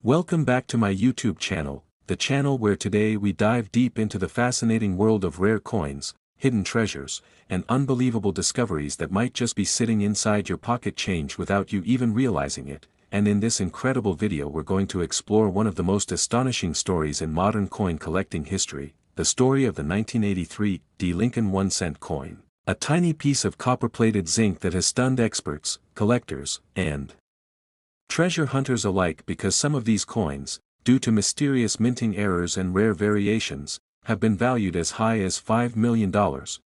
Welcome back to my YouTube channel, the channel where today we dive deep into the fascinating world of rare coins, hidden treasures, and unbelievable discoveries that might just be sitting inside your pocket change without you even realizing it. And in this incredible video we're going to explore one of the most astonishing stories in modern coin collecting history, the story of the 1983 Lincoln 1-cent coin. A tiny piece of copper-plated zinc that has stunned experts, collectors, and treasure hunters alike because some of these coins, due to mysterious minting errors and rare variations, have been valued as high as $5 million,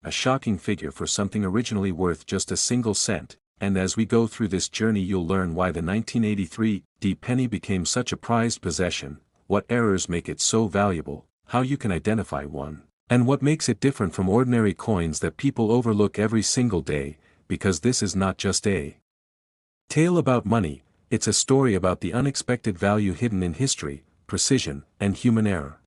a shocking figure for something originally worth just a single cent. And as we go through this journey you'll learn why the 1983 penny became such a prized possession, what errors make it so valuable, how you can identify one, and what makes it different from ordinary coins that people overlook every single day, because this is not just a tale about money, it's a story about the unexpected value hidden in history, precision, and human error.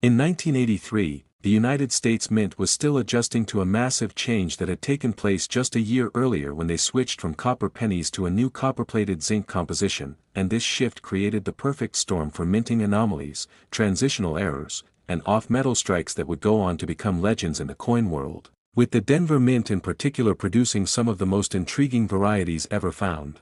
In 1983, the United States Mint was still adjusting to a massive change that had taken place just a year earlier when they switched from copper pennies to a new copper-plated zinc composition, and this shift created the perfect storm for minting anomalies, transitional errors, and off-metal strikes that would go on to become legends in the coin world, with the Denver Mint in particular producing some of the most intriguing varieties ever found.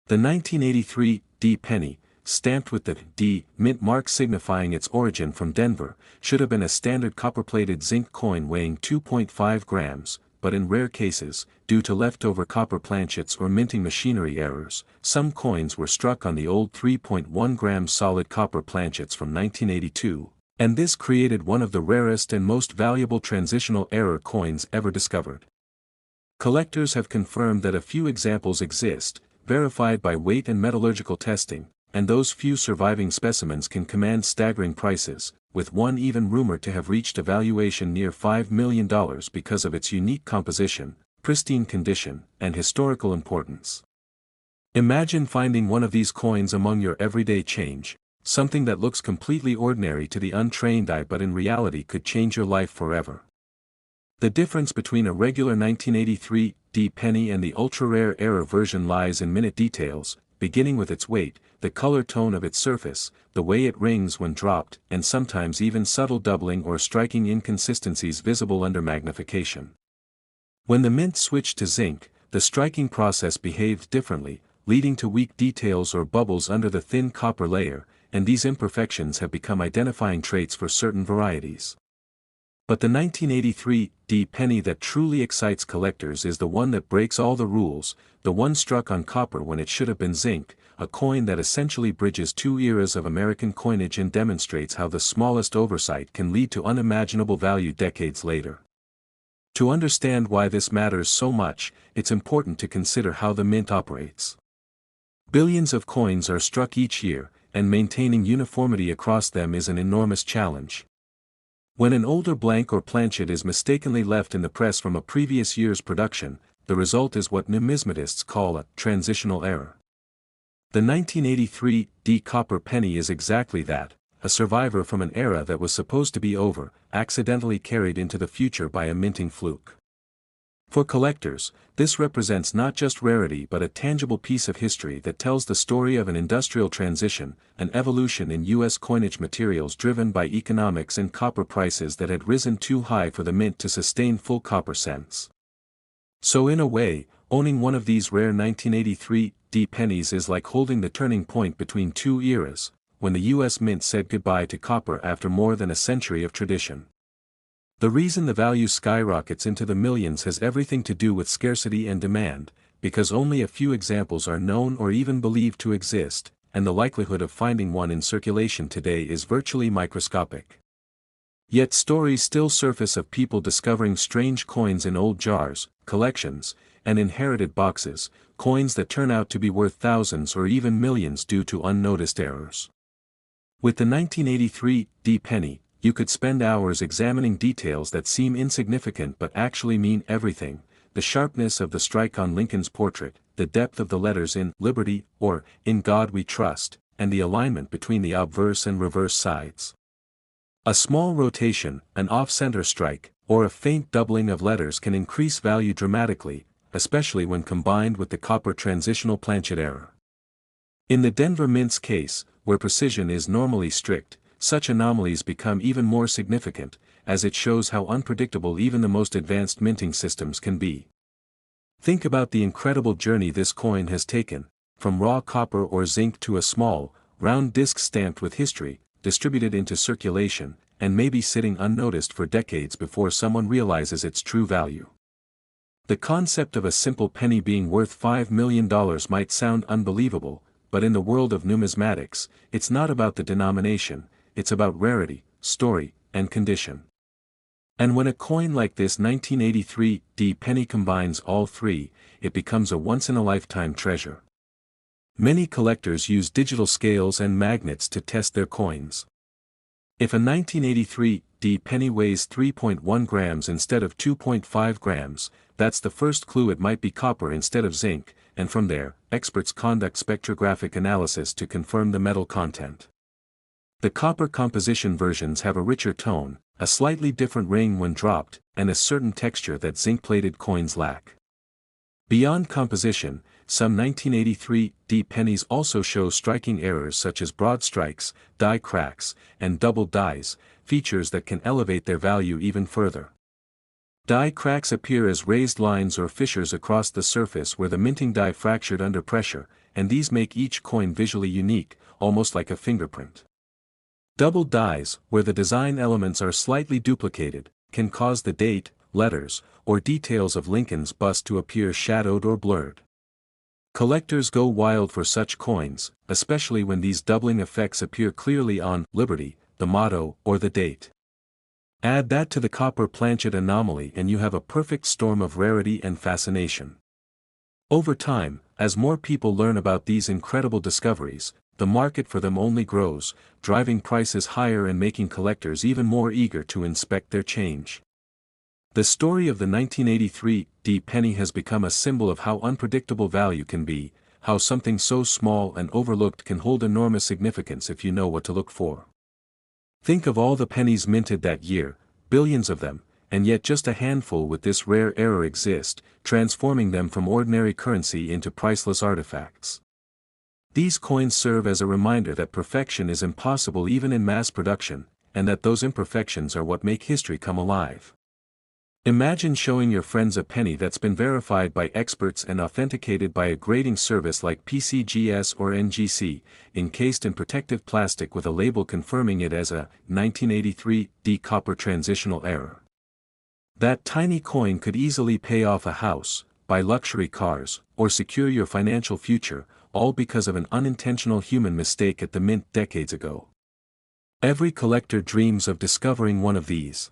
The 1983 penny, stamped with the D mint mark signifying its origin from Denver, should have been a standard copper-plated zinc coin weighing 2.5 grams, but in rare cases, due to leftover copper planchets or minting machinery errors, some coins were struck on the old 3.1 gram solid copper planchets from 1982, and this created one of the rarest and most valuable transitional error coins ever discovered. Collectors have confirmed that a few examples exist, verified by weight and metallurgical testing, and those few surviving specimens can command staggering prices, with one even rumored to have reached a valuation near $5 million because of its unique composition, pristine condition, and historical importance. Imagine finding one of these coins among your everyday change, something that looks completely ordinary to the untrained eye but in reality could change your life forever. The difference between a regular 1983 penny and the ultra-rare error version lies in minute details, beginning with its weight, the color tone of its surface, the way it rings when dropped, and sometimes even subtle doubling or striking inconsistencies visible under magnification. When the mint switched to zinc, the striking process behaved differently, leading to weak details or bubbles under the thin copper layer, and these imperfections have become identifying traits for certain varieties. But the 1983 penny that truly excites collectors is the one that breaks all the rules, the one struck on copper when it should have been zinc, a coin that essentially bridges two eras of American coinage and demonstrates how the smallest oversight can lead to unimaginable value decades later. To understand why this matters so much, it's important to consider how the mint operates. Billions of coins are struck each year, and maintaining uniformity across them is an enormous challenge. When an older blank or planchet is mistakenly left in the press from a previous year's production, the result is what numismatists call a transitional error. The 1983 copper penny is exactly that, a survivor from an era that was supposed to be over, accidentally carried into the future by a minting fluke. For collectors, this represents not just rarity but a tangible piece of history that tells the story of an industrial transition, an evolution in U.S. coinage materials driven by economics and copper prices that had risen too high for the mint to sustain full copper cents. So in a way, owning one of these rare 1983 pennies is like holding the turning point between two eras, when the U.S. Mint said goodbye to copper after more than a century of tradition. The reason the value skyrockets into the millions has everything to do with scarcity and demand, because only a few examples are known or even believed to exist, and the likelihood of finding one in circulation today is virtually microscopic. Yet stories still surface of people discovering strange coins in old jars, collections, and inherited boxes, coins that turn out to be worth thousands or even millions due to unnoticed errors. With the 1983 penny, you could spend hours examining details that seem insignificant but actually mean everything: the sharpness of the strike on Lincoln's portrait, the depth of the letters in Liberty or In God We Trust, and the alignment between the obverse and reverse sides. A small rotation, an off-center strike, or a faint doubling of letters can increase value dramatically, especially when combined with the copper transitional planchet error. In the Denver Mint's case, where precision is normally strict, such anomalies become even more significant, as it shows how unpredictable even the most advanced minting systems can be. Think about the incredible journey this coin has taken, from raw copper or zinc to a small, round disc stamped with history, distributed into circulation, and maybe sitting unnoticed for decades before someone realizes its true value. The concept of a simple penny being worth $5 million might sound unbelievable, but in the world of numismatics, it's not about the denomination, it's about rarity, story, and condition. And when a coin like this 1983 penny combines all three, it becomes a once-in-a-lifetime treasure. Many collectors use digital scales and magnets to test their coins. If a 1983 penny weighs 3.1 grams instead of 2.5 grams, that's the first clue it might be copper instead of zinc, and from there, experts conduct spectrographic analysis to confirm the metal content. The copper composition versions have a richer tone, a slightly different ring when dropped, and a certain texture that zinc-plated coins lack. Beyond composition, some 1983 pennies also show striking errors such as broad strikes, die cracks, and double dies, features that can elevate their value even further. Die cracks appear as raised lines or fissures across the surface where the minting die fractured under pressure, and these make each coin visually unique, almost like a fingerprint. Double dies, where the design elements are slightly duplicated, can cause the date, letters, or details of Lincoln's bust to appear shadowed or blurred. Collectors go wild for such coins, especially when these doubling effects appear clearly on Liberty, the motto, or the date. Add that to the copper planchet anomaly and you have a perfect storm of rarity and fascination. Over time, as more people learn about these incredible discoveries, the market for them only grows, driving prices higher and making collectors even more eager to inspect their change. The story of the 1983 penny has become a symbol of how unpredictable value can be, how something so small and overlooked can hold enormous significance if you know what to look for. Think of all the pennies minted that year, billions of them, and yet just a handful with this rare error exist, transforming them from ordinary currency into priceless artifacts. These coins serve as a reminder that perfection is impossible even in mass production, and that those imperfections are what make history come alive. Imagine showing your friends a penny that's been verified by experts and authenticated by a grading service like PCGS or NGC, encased in protective plastic with a label confirming it as a 1983 copper transitional error. That tiny coin could easily pay off a house, buy luxury cars, or secure your financial future, all because of an unintentional human mistake at the mint decades ago. Every collector dreams of discovering one of these.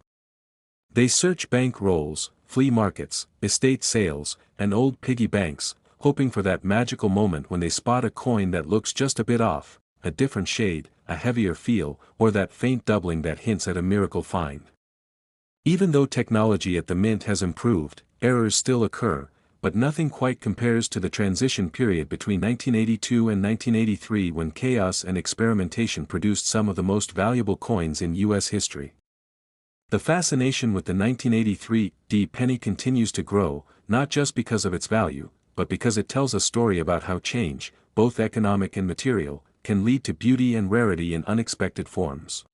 They search bank rolls, flea markets, estate sales, and old piggy banks, hoping for that magical moment when they spot a coin that looks just a bit off, a different shade, a heavier feel, or that faint doubling that hints at a miracle find. Even though technology at the mint has improved, errors still occur, but nothing quite compares to the transition period between 1982 and 1983 when chaos and experimentation produced some of the most valuable coins in U.S. history. The fascination with the 1983 penny continues to grow, not just because of its value, but because it tells a story about how change, both economic and material, can lead to beauty and rarity in unexpected forms.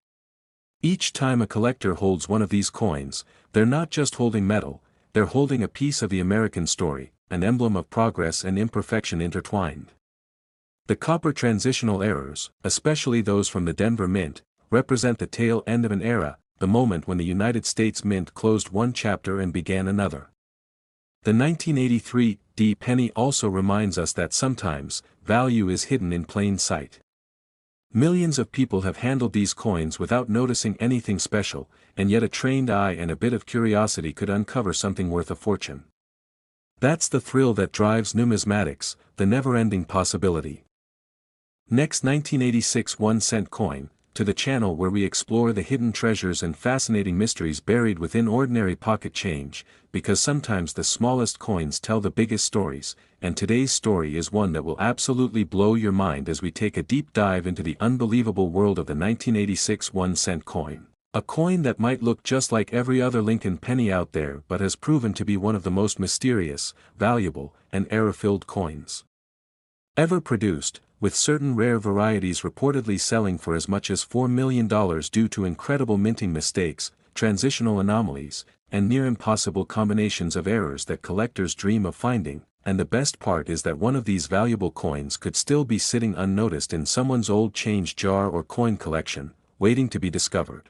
Each time a collector holds one of these coins, they're not just holding metal, they're holding a piece of the American story, an emblem of progress and imperfection intertwined. The copper transitional errors, especially those from the Denver Mint, represent the tail end of an era, the moment when the United States Mint closed one chapter and began another. The 1983 penny also reminds us that sometimes, value is hidden in plain sight. Millions of people have handled these coins without noticing anything special, and yet a trained eye and a bit of curiosity could uncover something worth a fortune. That's the thrill that drives numismatics, the never-ending possibility. Next, 1986 1-cent coin, to the channel where we explore the hidden treasures and fascinating mysteries buried within ordinary pocket change, because sometimes the smallest coins tell the biggest stories, and today's story is one that will absolutely blow your mind as we take a deep dive into the unbelievable world of the 1986 1-cent coin. A coin that might look just like every other Lincoln penny out there but has proven to be one of the most mysterious, valuable, and error-filled coins ever produced. with certain rare varieties reportedly selling for as much as $4 million due to incredible minting mistakes, transitional anomalies, and near-impossible combinations of errors that collectors dream of finding. And the best part is that one of these valuable coins could still be sitting unnoticed in someone's old change jar or coin collection, waiting to be discovered.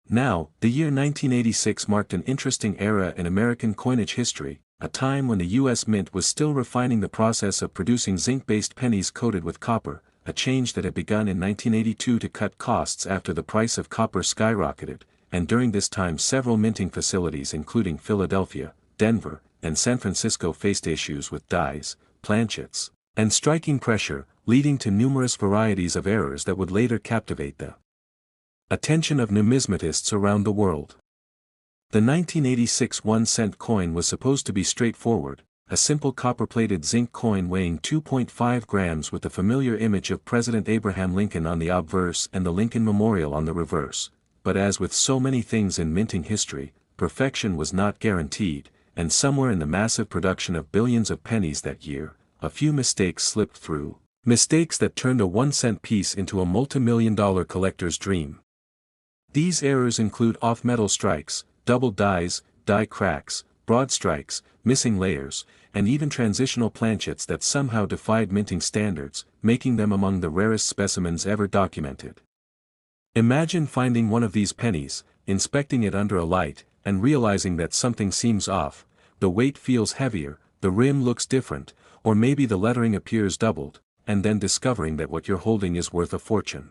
Now, the year 1986 marked an interesting era in American coinage history, a time when the U.S. Mint was still refining the process of producing zinc-based pennies coated with copper, a change that had begun in 1982 to cut costs after the price of copper skyrocketed, and during this time several minting facilities including Philadelphia, Denver, and San Francisco faced issues with dies, planchets, and striking pressure, leading to numerous varieties of errors that would later captivate the attention of numismatists around the world. The 1986 1-cent coin was supposed to be straightforward, a simple copper-plated zinc coin weighing 2.5 grams with the familiar image of President Abraham Lincoln on the obverse and the Lincoln Memorial on the reverse, but as with so many things in minting history, perfection was not guaranteed, and somewhere in the massive production of billions of pennies that year, a few mistakes slipped through, mistakes that turned a 1-cent piece into a multi-million-dollar collector's dream. These errors include off-metal strikes, double dies, die cracks, broad strikes, missing layers, and even transitional planchets that somehow defied minting standards, making them among the rarest specimens ever documented. Imagine finding one of these pennies, inspecting it under a light, and realizing that something seems off, the weight feels heavier, the rim looks different, or maybe the lettering appears doubled, and then discovering that what you're holding is worth a fortune.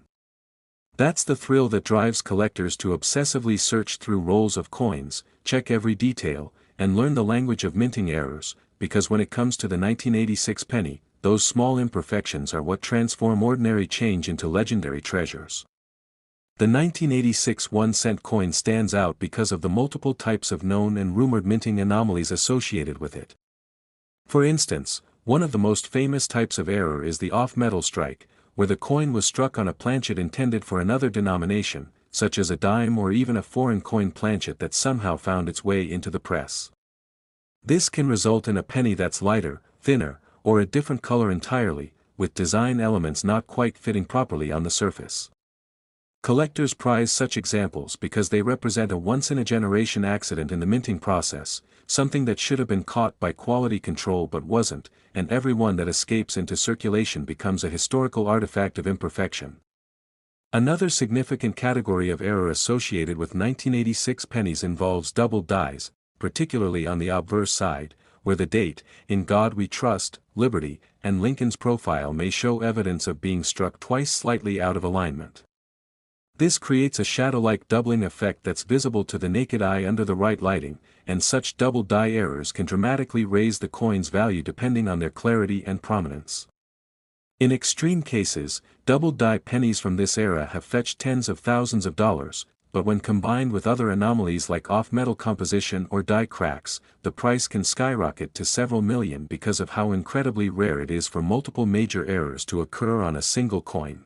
That's the thrill that drives collectors to obsessively search through rolls of coins, check every detail, and learn the language of minting errors, because when it comes to the 1986 penny, those small imperfections are what transform ordinary change into legendary treasures. The 1986 1-cent coin stands out because of the multiple types of known and rumored minting anomalies associated with it. For instance, one of the most famous types of error is the off-metal strike, where the coin was struck on a planchet intended for another denomination, such as a dime or even a foreign coin planchet that somehow found its way into the press. This can result in a penny that's lighter, thinner, or a different color entirely, with design elements not quite fitting properly on the surface. Collectors prize such examples because they represent a once-in-a-generation accident in the minting process, something that should have been caught by quality control but wasn't, and every one that escapes into circulation becomes a historical artifact of imperfection. Another significant category of error associated with 1986 pennies involves double dies, particularly on the obverse side, where the date, "In God We Trust, Liberty," and Lincoln's profile may show evidence of being struck twice slightly out of alignment. This creates a shadow-like doubling effect that's visible to the naked eye under the right lighting, and such double die errors can dramatically raise the coin's value depending on their clarity and prominence. In extreme cases, double die pennies from this era have fetched tens of thousands of dollars, but when combined with other anomalies like off-metal composition or die cracks, the price can skyrocket to several million because of how incredibly rare it is for multiple major errors to occur on a single coin.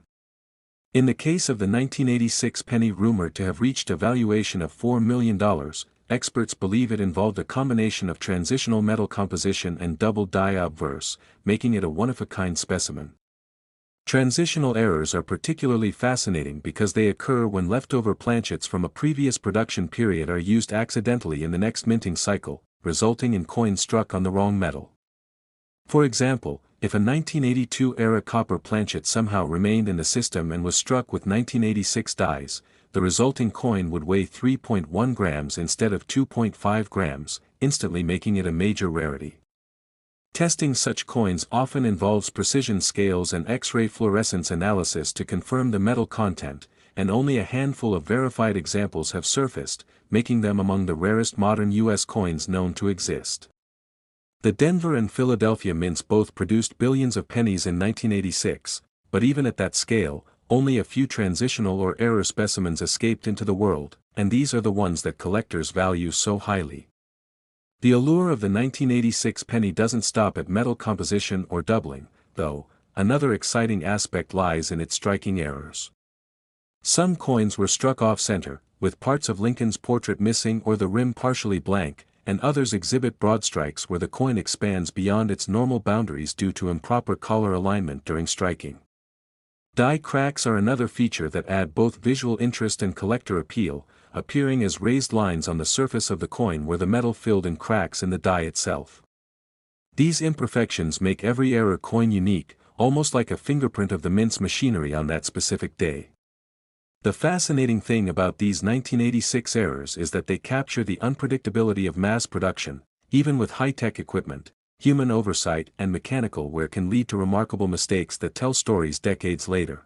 In the case of the 1986 penny rumored to have reached a valuation of $4 million, experts believe it involved a combination of transitional metal composition and double die obverse, making it a one-of-a-kind specimen. Transitional errors are particularly fascinating because they occur when leftover planchets from a previous production period are used accidentally in the next minting cycle, resulting in coins struck on the wrong metal. For example, if a 1982-era copper planchet somehow remained in the system and was struck with 1986 dies, the resulting coin would weigh 3.1 grams instead of 2.5 grams, instantly making it a major rarity. Testing such coins often involves precision scales and X-ray fluorescence analysis to confirm the metal content, and only a handful of verified examples have surfaced, making them among the rarest modern U.S. coins known to exist. The Denver and Philadelphia mints both produced billions of pennies in 1986, but even at that scale, only a few transitional or error specimens escaped into the world, and these are the ones that collectors value so highly. The allure of the 1986 penny doesn't stop at metal composition or doubling, though. Another exciting aspect lies in its striking errors. Some coins were struck off-center, with parts of Lincoln's portrait missing or the rim partially blank, and others exhibit broad strikes where the coin expands beyond its normal boundaries due to improper collar alignment during striking. Die cracks are another feature that add both visual interest and collector appeal, appearing as raised lines on the surface of the coin where the metal filled in cracks in the die itself. These imperfections make every error coin unique, almost like a fingerprint of the mint's machinery on that specific day. The fascinating thing about these 1986 errors is that they capture the unpredictability of mass production. Even with high-tech equipment, human oversight and mechanical wear can lead to remarkable mistakes that tell stories decades later.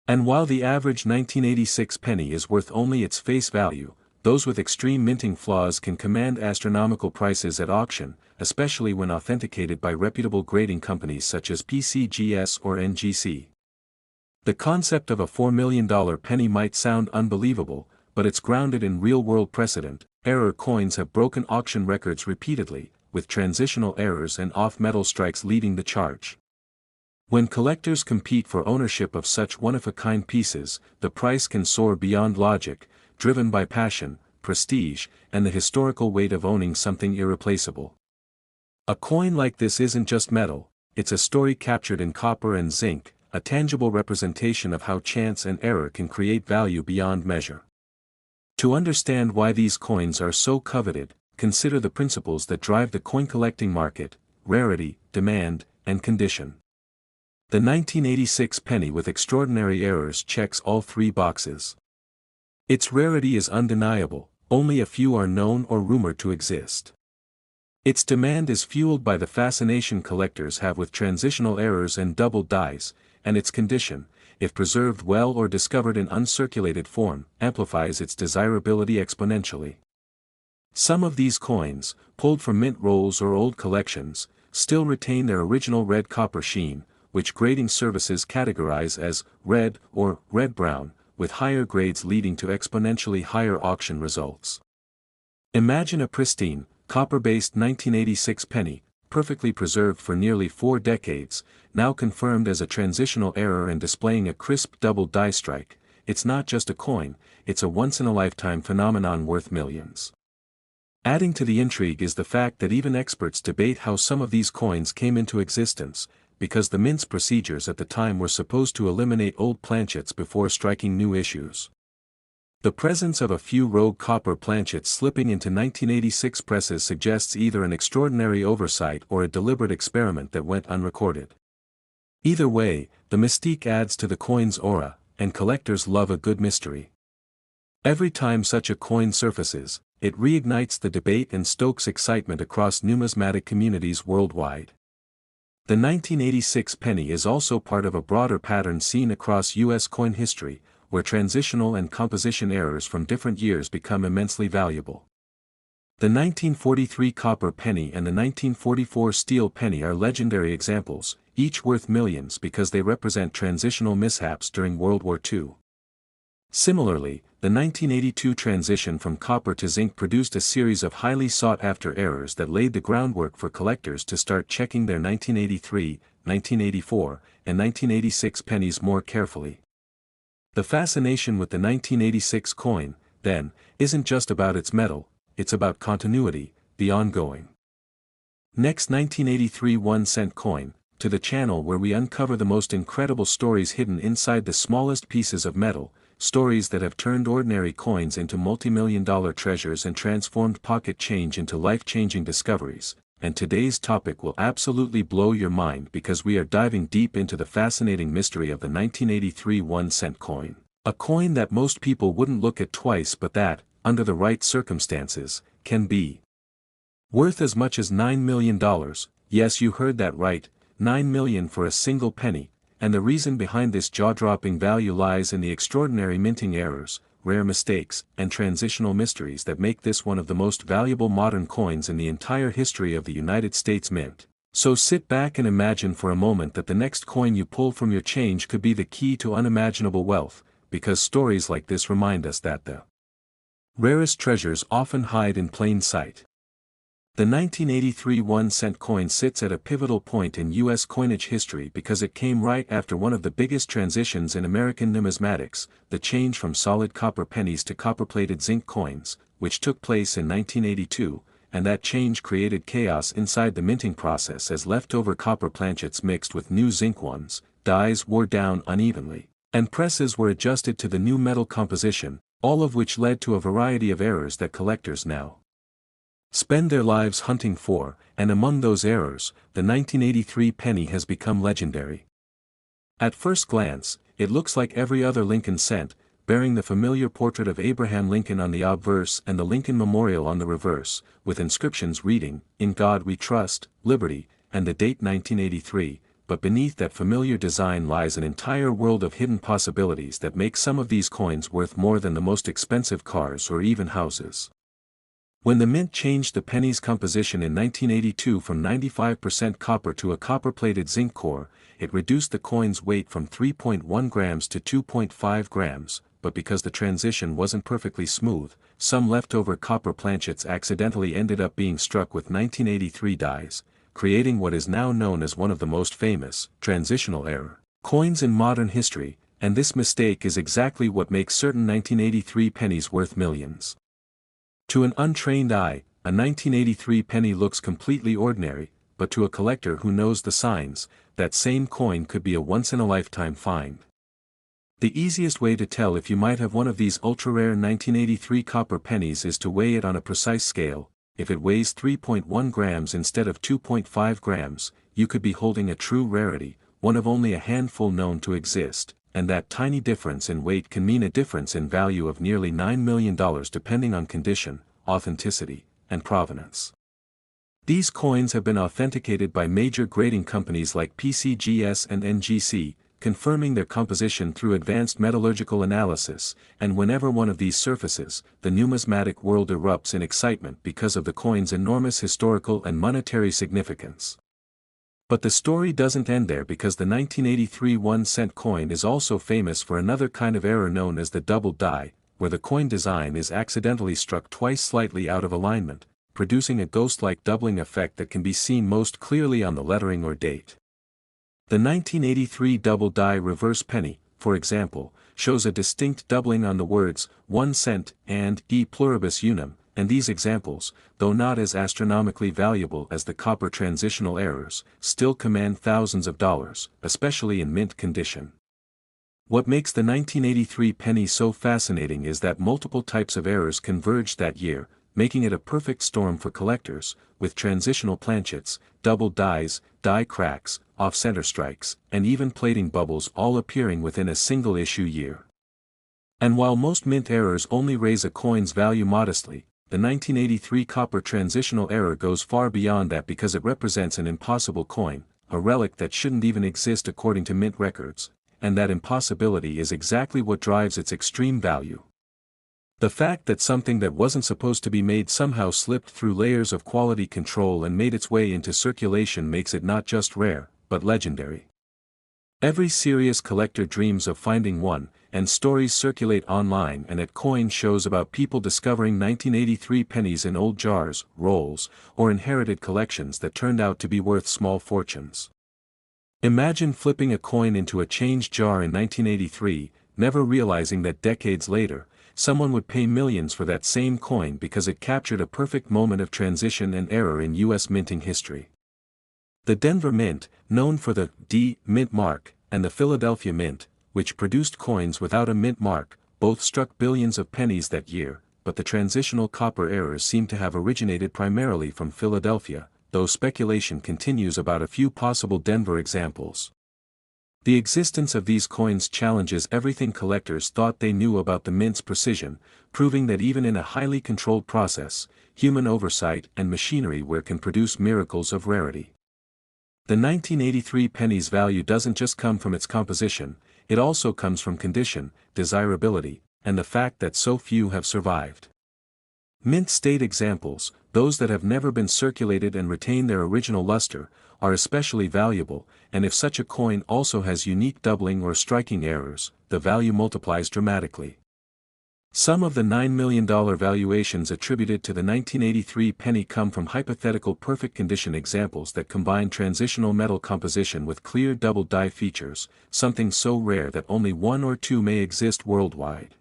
And while the average 1986 penny is worth only its face value, those with extreme minting flaws can command astronomical prices at auction, especially when authenticated by reputable grading companies such as PCGS or NGC. The concept of a $4 million penny might sound unbelievable, but it's grounded in real-world precedent. Error coins have broken auction records repeatedly, with transitional errors and off-metal strikes leading the charge. When collectors compete for ownership of such one-of-a-kind pieces, the price can soar beyond logic, driven by passion, prestige, and the historical weight of owning something irreplaceable. A coin like this isn't just metal, it's a story captured in copper and zinc, a tangible representation of how chance and error can create value beyond measure. To understand why these coins are so coveted, consider the principles that drive the coin collecting market: rarity, demand, and condition. The 1986 penny with extraordinary errors checks all three boxes. Its rarity is undeniable, only a few are known or rumored to exist. Its demand is fueled by the fascination collectors have with transitional errors and doubled dies, and its condition, if preserved well or discovered in uncirculated form, amplifies its desirability exponentially. Some of these coins, pulled from mint rolls or old collections, still retain their original red copper sheen, which grading services categorize as red or red-brown, with higher grades leading to exponentially higher auction results. Imagine a pristine, copper-based 1986 penny, perfectly preserved for nearly 4 decades, now confirmed as a transitional error and displaying a crisp double die strike. It's not just a coin, it's a once-in-a-lifetime phenomenon worth millions. Adding to the intrigue is the fact that even experts debate how some of these coins came into existence, because the mint's procedures at the time were supposed to eliminate old planchets before striking new issues. The presence of a few rogue copper planchets slipping into 1986 presses suggests either an extraordinary oversight or a deliberate experiment that went unrecorded. Either way, the mystique adds to the coin's aura, and collectors love a good mystery. Every time such a coin surfaces, it reignites the debate and stokes excitement across numismatic communities worldwide. The 1986 penny is also part of a broader pattern seen across U.S. coin history, where transitional and composition errors from different years become immensely valuable. The 1943 copper penny and the 1944 steel penny are legendary examples, each worth millions because they represent transitional mishaps during World War II. Similarly, the 1982 transition from copper to zinc produced a series of highly sought-after errors that laid the groundwork for collectors to start checking their 1983, 1984, and 1986 pennies more carefully. The fascination with the 1986 coin, then, isn't just about its metal, it's about continuity, the ongoing. Next, 1983 1-cent coin, to the channel where we uncover the most incredible stories hidden inside the smallest pieces of metal, stories that have turned ordinary coins into multi-million-dollar treasures and transformed pocket change into life-changing discoveries. And today's topic will absolutely blow your mind because we are diving deep into the fascinating mystery of the 1983 1-cent coin. A coin that most people wouldn't look at twice but that, under the right circumstances, can be worth as much as $9 million. Yes, you heard that right, $9 million for a single penny. And the reason behind this jaw-dropping value lies in the extraordinary minting errors, rare mistakes, and transitional mysteries that make this one of the most valuable modern coins in the entire history of the United States Mint. So sit back and imagine for a moment that the next coin you pull from your change could be the key to unimaginable wealth, because stories like this remind us that the rarest treasures often hide in plain sight. The 1983 1-cent coin sits at a pivotal point in U.S. coinage history because it came right after one of the biggest transitions in American numismatics, the change from solid copper pennies to copper-plated zinc coins, which took place in 1982, and that change created chaos inside the minting process as leftover copper planchets mixed with new zinc ones, dies wore down unevenly, and presses were adjusted to the new metal composition, all of which led to a variety of errors that collectors now spend their lives hunting for, and among those errors, the 1983 penny has become legendary. At first glance, it looks like every other Lincoln cent, bearing the familiar portrait of Abraham Lincoln on the obverse and the Lincoln Memorial on the reverse, with inscriptions reading, "In God We Trust, Liberty," and the date 1983, but beneath that familiar design lies an entire world of hidden possibilities that make some of these coins worth more than the most expensive cars or even houses. When the mint changed the penny's composition in 1982 from 95% copper to a copper-plated zinc core, it reduced the coin's weight from 3.1 grams to 2.5 grams, but because the transition wasn't perfectly smooth, some leftover copper planchets accidentally ended up being struck with 1983 dies, creating what is now known as one of the most famous, transitional error, coins in modern history, and this mistake is exactly what makes certain 1983 pennies worth millions. To an untrained eye, a 1983 penny looks completely ordinary, but to a collector who knows the signs, that same coin could be a once-in-a-lifetime find. The easiest way to tell if you might have one of these ultra-rare 1983 copper pennies is to weigh it on a precise scale. If it weighs 3.1 grams instead of 2.5 grams, you could be holding a true rarity, one of only a handful known to exist, and that tiny difference in weight can mean a difference in value of nearly $9 million depending on condition, authenticity, and provenance. These coins have been authenticated by major grading companies like PCGS and NGC, confirming their composition through advanced metallurgical analysis, and whenever one of these surfaces, the numismatic world erupts in excitement because of the coin's enormous historical and monetary significance. But the story doesn't end there, because the 1983 1-cent coin is also famous for another kind of error known as the double die, where the coin design is accidentally struck twice slightly out of alignment, producing a ghost-like doubling effect that can be seen most clearly on the lettering or date. The 1983 double die reverse penny, for example, shows a distinct doubling on the words 1 cent and e pluribus unum, and these examples, though not as astronomically valuable as the copper transitional errors, still command thousands of dollars, especially in mint condition. What makes the 1983 penny so fascinating is that multiple types of errors converged that year, making it a perfect storm for collectors, with transitional planchets, double dies, die cracks, off-center strikes, and even plating bubbles all appearing within a single issue year. And while most mint errors only raise a coin's value modestly, the 1983 copper transitional error goes far beyond that because it represents an impossible coin, a relic that shouldn't even exist according to mint records, and that impossibility is exactly what drives its extreme value. The fact that something that wasn't supposed to be made somehow slipped through layers of quality control and made its way into circulation makes it not just rare, but legendary. Every serious collector dreams of finding one, and stories circulate online and at coin shows about people discovering 1983 pennies in old jars, rolls, or inherited collections that turned out to be worth small fortunes. Imagine flipping a coin into a change jar in 1983, never realizing that decades later, someone would pay millions for that same coin because it captured a perfect moment of transition and error in U.S. minting history. The Denver Mint, known for the D Mint mark, and the Philadelphia Mint, which produced coins without a mint mark, both struck billions of pennies that year, but the transitional copper errors seem to have originated primarily from Philadelphia, though speculation continues about a few possible Denver examples. The existence of these coins challenges everything collectors thought they knew about the mint's precision, proving that even in a highly controlled process, human oversight and machinery can produce miracles of rarity. The 1983 penny's value doesn't just come from its composition, it also comes from condition, desirability, and the fact that so few have survived. Mint state examples, those that have never been circulated and retain their original luster, are especially valuable, and if such a coin also has unique doubling or striking errors, the value multiplies dramatically. Some of the $9 million valuations attributed to the 1983 penny come from hypothetical perfect condition examples that combine transitional metal composition with clear double die features, something so rare that only one or two may exist worldwide.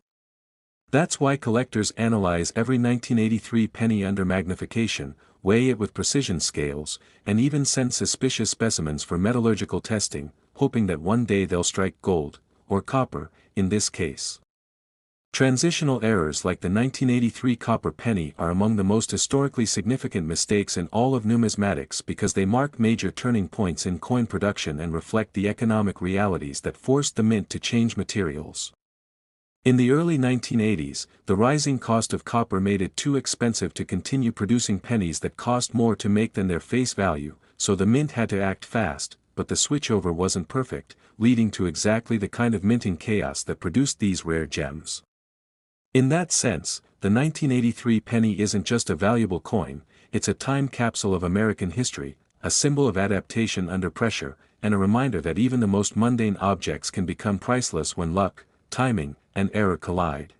That's why collectors analyze every 1983 penny under magnification, weigh it with precision scales, and even send suspicious specimens for metallurgical testing, hoping that one day they'll strike gold, or copper, in this case. Transitional errors like the 1983 copper penny are among the most historically significant mistakes in all of numismatics because they mark major turning points in coin production and reflect the economic realities that forced the mint to change materials. In the early 1980s, the rising cost of copper made it too expensive to continue producing pennies that cost more to make than their face value, so the mint had to act fast, but the switchover wasn't perfect, leading to exactly the kind of minting chaos that produced these rare gems. In that sense, the 1983 penny isn't just a valuable coin, it's a time capsule of American history, a symbol of adaptation under pressure, and a reminder that even the most mundane objects can become priceless when luck, timing, and error collide.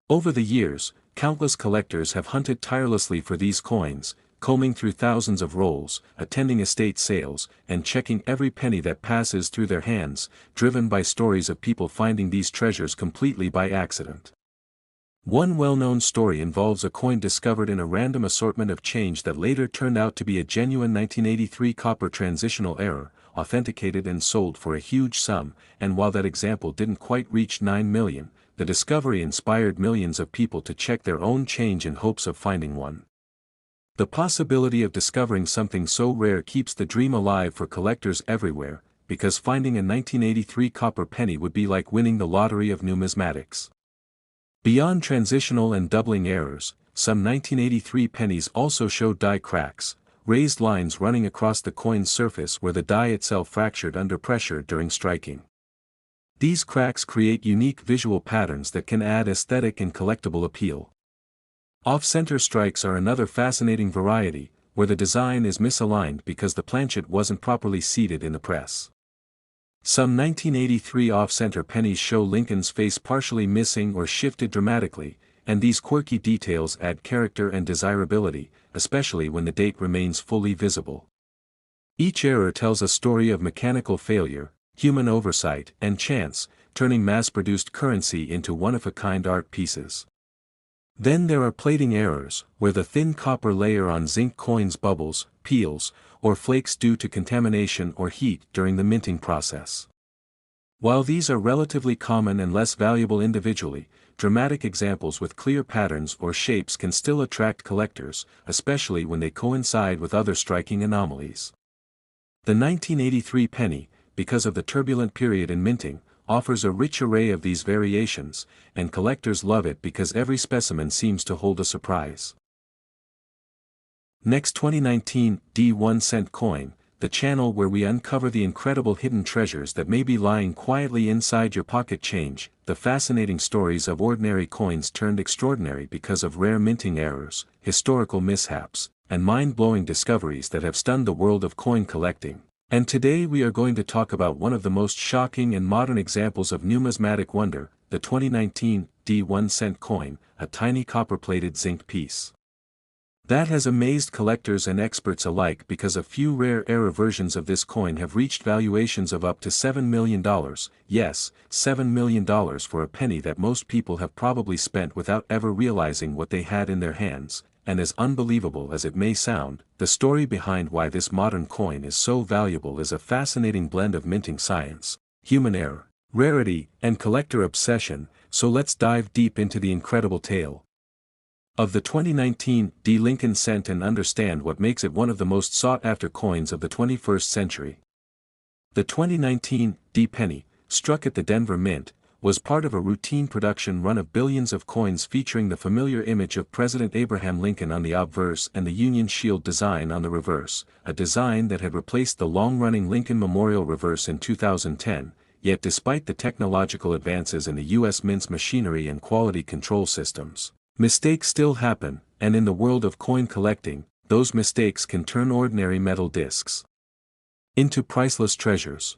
Over the years, countless collectors have hunted tirelessly for these coins, combing through thousands of rolls, attending estate sales, and checking every penny that passes through their hands, driven by stories of people finding these treasures completely by accident. One well-known story involves a coin discovered in a random assortment of change that later turned out to be a genuine 1983 copper transitional error, authenticated and sold for a huge sum, and while that example didn't quite reach 9 million, the discovery inspired millions of people to check their own change in hopes of finding one. The possibility of discovering something so rare keeps the dream alive for collectors everywhere, because finding a 1983 copper penny would be like winning the lottery of numismatics. Beyond transitional and doubling errors, some 1983 pennies also show die cracks, raised lines running across the coin's surface where the die itself fractured under pressure during striking. These cracks create unique visual patterns that can add aesthetic and collectible appeal. Off-center strikes are another fascinating variety, where the design is misaligned because the planchet wasn't properly seated in the press. Some 1983 off-center pennies show Lincoln's face partially missing or shifted dramatically, and these quirky details add character and desirability, especially when the date remains fully visible. Each error tells a story of mechanical failure, human oversight, and chance, turning mass-produced currency into one-of-a-kind art pieces. Then there are plating errors, where the thin copper layer on zinc coins bubbles, peels, or flakes due to contamination or heat during the minting process. While these are relatively common and less valuable individually, dramatic examples with clear patterns or shapes can still attract collectors, especially when they coincide with other striking anomalies. The 1983 penny, because of the turbulent period in minting, offers a rich array of these variations, and collectors love it because every specimen seems to hold a surprise. Next, 2019 D1 cent coin, the channel where we uncover the incredible hidden treasures that may be lying quietly inside your pocket change, the fascinating stories of ordinary coins turned extraordinary because of rare minting errors, historical mishaps, and mind-blowing discoveries that have stunned the world of coin collecting. And today we are going to talk about one of the most shocking and modern examples of numismatic wonder, the 2019 D1 cent coin, a tiny copper-plated zinc piece. That has amazed collectors and experts alike because a few rare error versions of this coin have reached valuations of up to $7 million, yes, $7 million for a penny that most people have probably spent without ever realizing what they had in their hands, and as unbelievable as it may sound, the story behind why this modern coin is so valuable is a fascinating blend of minting science, human error, rarity, and collector obsession, so let's dive deep into the incredible tale of the 2019 D Lincoln cent and understand what makes it one of the most sought-after coins of the 21st century. The 2019 D penny, struck at the Denver Mint, was part of a routine production run of billions of coins featuring the familiar image of President Abraham Lincoln on the obverse and the Union Shield design on the reverse, a design that had replaced the long-running Lincoln Memorial reverse in 2010, yet despite the technological advances in the U.S. Mint's machinery and quality control systems, mistakes still happen, and in the world of coin collecting, those mistakes can turn ordinary metal discs into priceless treasures.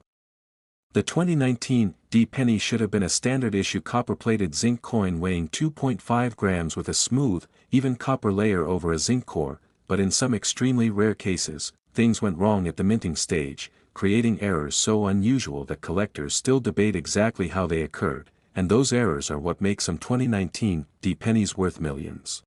The 2019 D penny should have been a standard-issue copper-plated zinc coin weighing 2.5 grams with a smooth, even copper layer over a zinc core, but in some extremely rare cases, things went wrong at the minting stage, creating errors so unusual that collectors still debate exactly how they occurred, and those errors are what make some 2019 D pennies worth millions.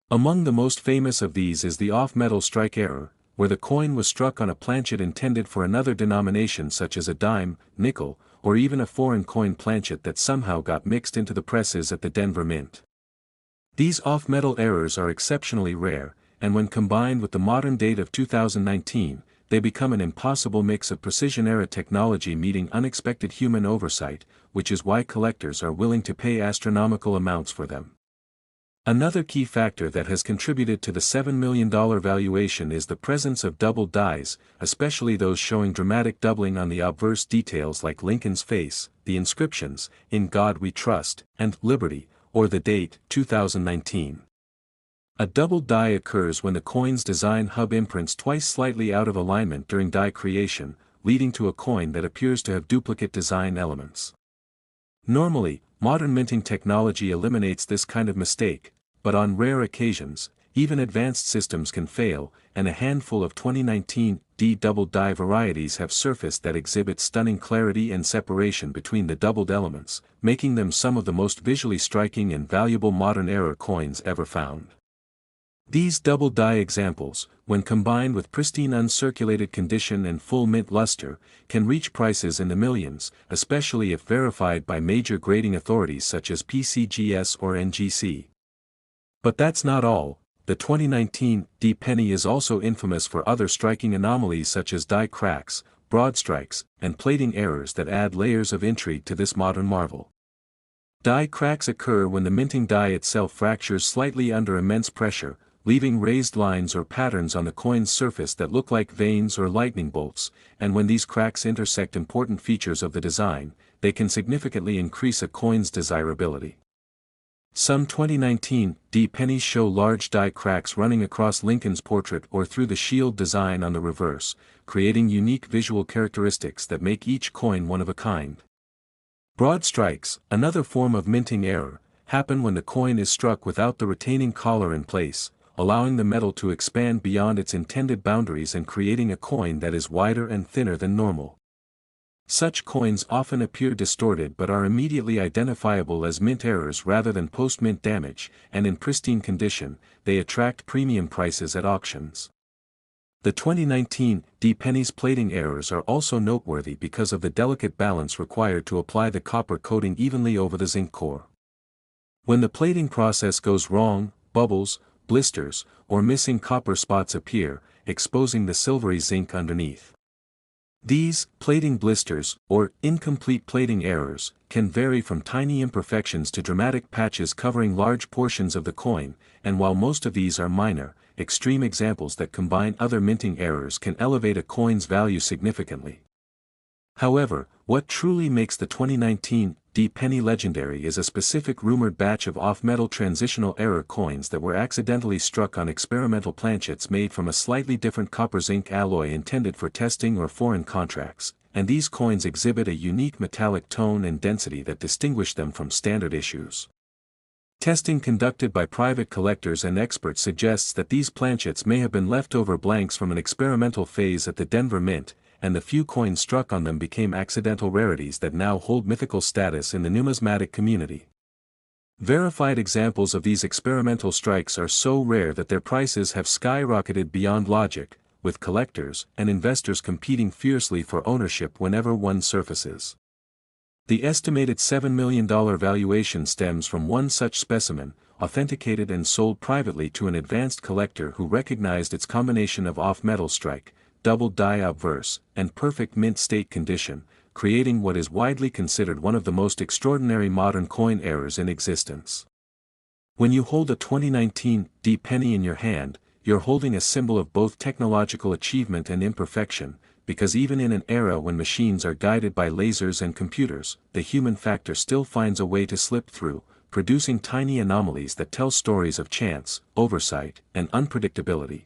Among the most famous of these is the off-metal strike error, where the coin was struck on a planchet intended for another denomination such as a dime, nickel, or even a foreign coin planchet that somehow got mixed into the presses at the Denver Mint. These off-metal errors are exceptionally rare, and when combined with the modern date of 2019, they become an impossible mix of precision-era technology meeting unexpected human oversight, which is why collectors are willing to pay astronomical amounts for them. Another key factor that has contributed to the $7 million valuation is the presence of doubled dies, especially those showing dramatic doubling on the obverse details like Lincoln's face, the inscriptions, "In God We Trust," and "Liberty," or the date, 2019. A doubled die occurs when the coin's design hub imprints twice slightly out of alignment during die creation, leading to a coin that appears to have duplicate design elements. Normally, modern minting technology eliminates this kind of mistake, but on rare occasions, even advanced systems can fail, and a handful of 2019 D doubled die varieties have surfaced that exhibit stunning clarity and separation between the doubled elements, making them some of the most visually striking and valuable modern-era coins ever found. These double die examples, when combined with pristine uncirculated condition and full mint luster, can reach prices in the millions, especially if verified by major grading authorities such as PCGS or NGC. But that's not all. The 2019 D penny is also infamous for other striking anomalies such as die cracks, broad strikes, and plating errors that add layers of intrigue to this modern marvel. Die cracks occur when the minting die itself fractures slightly under immense pressure, leaving raised lines or patterns on the coin's surface that look like veins or lightning bolts, and when these cracks intersect important features of the design, they can significantly increase a coin's desirability. Some 2019 D pennies show large die cracks running across Lincoln's portrait or through the shield design on the reverse, creating unique visual characteristics that make each coin one of a kind. Broad strikes, another form of minting error, happen when the coin is struck without the retaining collar in place, allowing the metal to expand beyond its intended boundaries and creating a coin that is wider and thinner than normal. Such coins often appear distorted but are immediately identifiable as mint errors rather than post-mint damage, and in pristine condition, they attract premium prices at auctions. The 2019 D pennies plating errors are also noteworthy because of the delicate balance required to apply the copper coating evenly over the zinc core. When the plating process goes wrong, bubbles, blisters, or missing copper spots appear, exposing the silvery zinc underneath. These plating blisters, or incomplete plating errors, can vary from tiny imperfections to dramatic patches covering large portions of the coin, and while most of these are minor, extreme examples that combine other minting errors can elevate a coin's value significantly. However, what truly makes the 2019 D penny legendary is a specific rumored batch of off-metal transitional error coins that were accidentally struck on experimental planchets made from a slightly different copper-zinc alloy intended for testing or foreign contracts, and these coins exhibit a unique metallic tone and density that distinguish them from standard issues. Testing conducted by private collectors and experts suggests that these planchets may have been leftover blanks from an experimental phase at the Denver Mint, and the few coins struck on them became accidental rarities that now hold mythical status in the numismatic community. Verified examples of these experimental strikes are so rare that their prices have skyrocketed beyond logic, with collectors and investors competing fiercely for ownership whenever one surfaces. The estimated $7 million valuation stems from one such specimen, authenticated and sold privately to an advanced collector who recognized its combination of off-metal strike, double die obverse, and perfect mint state condition, creating what is widely considered one of the most extraordinary modern coin errors in existence. When you hold a 2019 D penny in your hand, you're holding a symbol of both technological achievement and imperfection, because even in an era when machines are guided by lasers and computers, the human factor still finds a way to slip through, producing tiny anomalies that tell stories of chance, oversight, and unpredictability.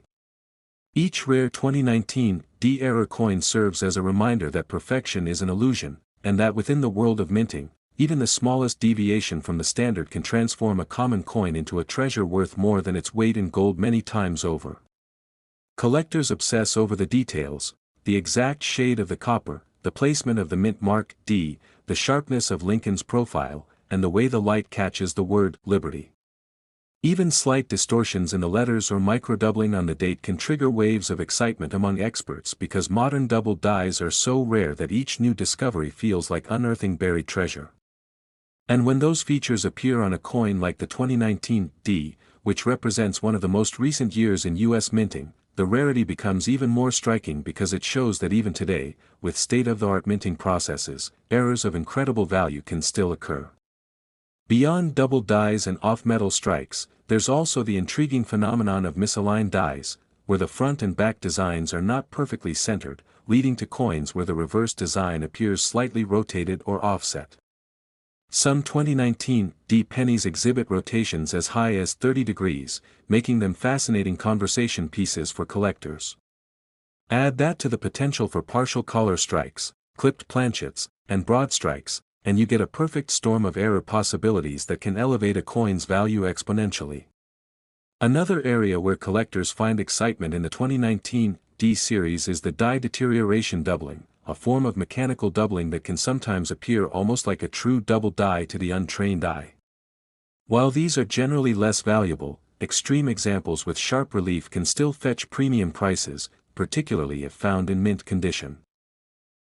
Each rare 2019 D error coin serves as a reminder that perfection is an illusion, and that within the world of minting, even the smallest deviation from the standard can transform a common coin into a treasure worth more than its weight in gold many times over. Collectors obsess over the details, the exact shade of the copper, the placement of the mint mark D, the sharpness of Lincoln's profile, and the way the light catches the word liberty. Even slight distortions in the letters or microdoubling on the date can trigger waves of excitement among experts because modern double dies are so rare that each new discovery feels like unearthing buried treasure. And when those features appear on a coin like the 2019 D, which represents one of the most recent years in US minting, the rarity becomes even more striking because it shows that even today, with state-of-the-art minting processes, errors of incredible value can still occur. Beyond double dies and off-metal strikes, there's also the intriguing phenomenon of misaligned dies, where the front and back designs are not perfectly centered, leading to coins where the reverse design appears slightly rotated or offset. Some 2019 D pennies exhibit rotations as high as 30 degrees, making them fascinating conversation pieces for collectors. Add that to the potential for partial collar strikes, clipped planchets, and broad strikes, and you get a perfect storm of error possibilities that can elevate a coin's value exponentially. Another area where collectors find excitement in the 2019 D series is the die deterioration doubling, a form of mechanical doubling that can sometimes appear almost like a true double die to the untrained eye. While these are generally less valuable, extreme examples with sharp relief can still fetch premium prices, particularly if found in mint condition.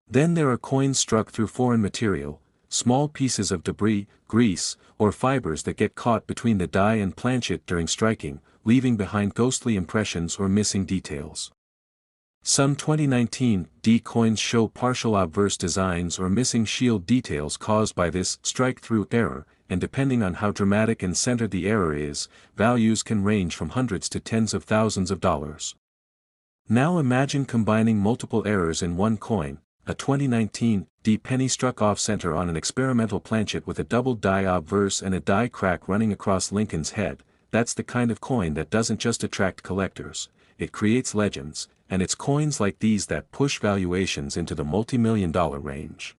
Then there are coins struck through foreign material, small pieces of debris, grease, or fibers that get caught between the die and planchet during striking, leaving behind ghostly impressions or missing details. Some 2019 D coins show partial obverse designs or missing shield details caused by this strike-through error, and depending on how dramatic and centered the error is, values can range from hundreds to tens of thousands of dollars. Now imagine combining multiple errors in one coin, a 2019 D penny struck off-center on an experimental planchet with a double die obverse and a die crack running across Lincoln's head. That's the kind of coin that doesn't just attract collectors, it creates legends, and it's coins like these that push valuations into the multi-million-dollar range.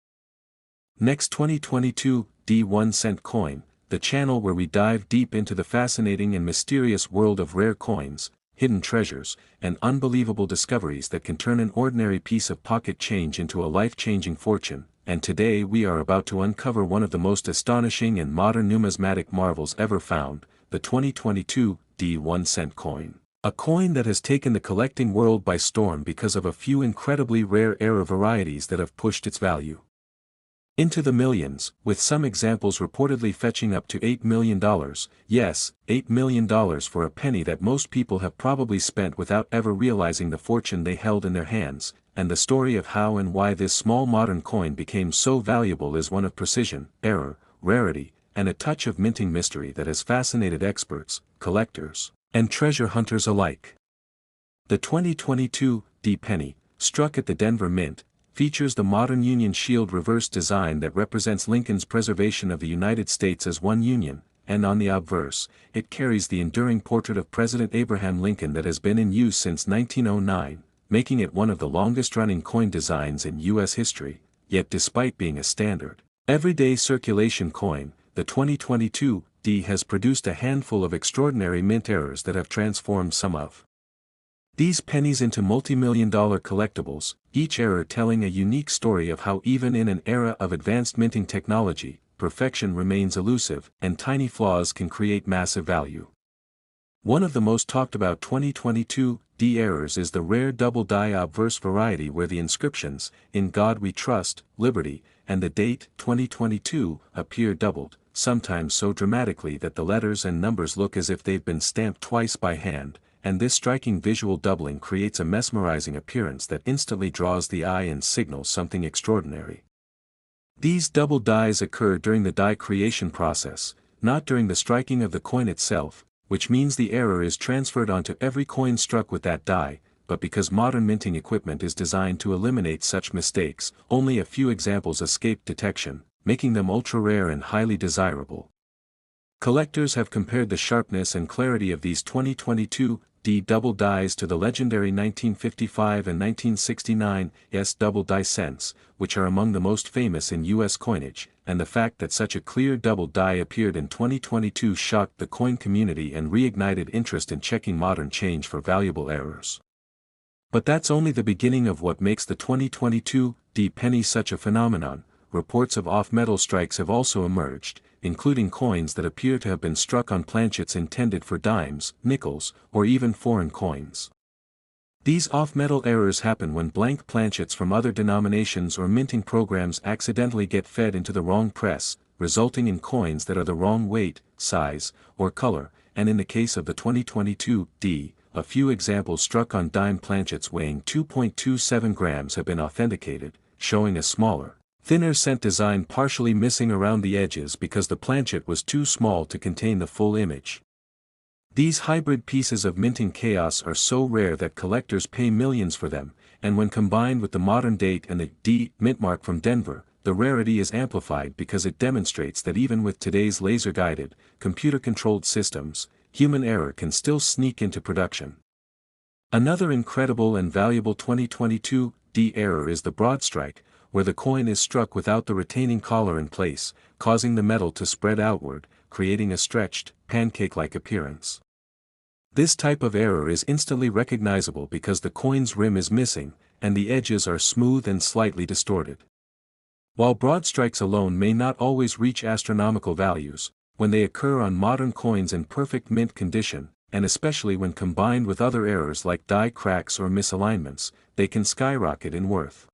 Next, 2022 D 1-cent coin, the channel where we dive deep into the fascinating and mysterious world of rare coins, hidden treasures, and unbelievable discoveries that can turn an ordinary piece of pocket change into a life-changing fortune. And today we are about to uncover one of the most astonishing and modern numismatic marvels ever found, the 2022 D 1-cent coin. A coin that has taken the collecting world by storm because of a few incredibly rare error varieties that have pushed its value into the millions, with some examples reportedly fetching up to $8 million, yes, $8 million for a penny that most people have probably spent without ever realizing the fortune they held in their hands, and the story of how and why this small modern coin became so valuable is one of precision, error, rarity, and a touch of minting mystery that has fascinated experts, collectors, and treasure hunters alike. The 2022 D penny, struck at the Denver Mint, features the modern Union Shield reverse design that represents Lincoln's preservation of the United States as one union, and on the obverse, it carries the enduring portrait of President Abraham Lincoln that has been in use since 1909, making it one of the longest-running coin designs in U.S. history. Yet despite being a standard, everyday circulation coin, the 2022 D has produced a handful of extraordinary mint errors that have transformed some of these pennies into multi-million-dollar collectibles, each error telling a unique story of how even in an era of advanced minting technology, perfection remains elusive, and tiny flaws can create massive value. One of the most talked about 2022 D errors is the rare double die obverse variety where the inscriptions, "In God We Trust, Liberty," and the date, 2022, appear doubled, sometimes so dramatically that the letters and numbers look as if they've been stamped twice by hand, and this striking visual doubling creates a mesmerizing appearance that instantly draws the eye and signals something extraordinary. These double dies occur during the die creation process, not during the striking of the coin itself, which means the error is transferred onto every coin struck with that die, but because modern minting equipment is designed to eliminate such mistakes, only a few examples escape detection, making them ultra-rare and highly desirable. Collectors have compared the sharpness and clarity of these 2022 D double dies to the legendary 1955 and 1969 S double die cents, which are among the most famous in U.S. coinage, and the fact that such a clear double die appeared in 2022 shocked the coin community and reignited interest in checking modern change for valuable errors. But that's only the beginning of what makes the 2022 penny. Such a phenomenon, reports of off-metal strikes have also emerged, including coins that appear to have been struck on planchets intended for dimes, nickels, or even foreign coins. These off-metal errors happen when blank planchets from other denominations or minting programs accidentally get fed into the wrong press, resulting in coins that are the wrong weight, size, or color, and in the case of the 2022 D, a few examples struck on dime planchets weighing 2.27 grams have been authenticated, showing a smaller, thinner cent design partially missing around the edges because the planchet was too small to contain the full image. These hybrid pieces of minting chaos are so rare that collectors pay millions for them, and when combined with the modern date and the D mint mark from Denver, the rarity is amplified because it demonstrates that even with today's laser-guided, computer-controlled systems, human error can still sneak into production. Another incredible and valuable 2022 D error is the broad strike, where the coin is struck without the retaining collar in place, causing the metal to spread outward, creating a stretched, pancake-like appearance. This type of error is instantly recognizable because the coin's rim is missing, and the edges are smooth and slightly distorted. While broad strikes alone may not always reach astronomical values, when they occur on modern coins in perfect mint condition, and especially when combined with other errors like die cracks or misalignments, they can skyrocket in worth.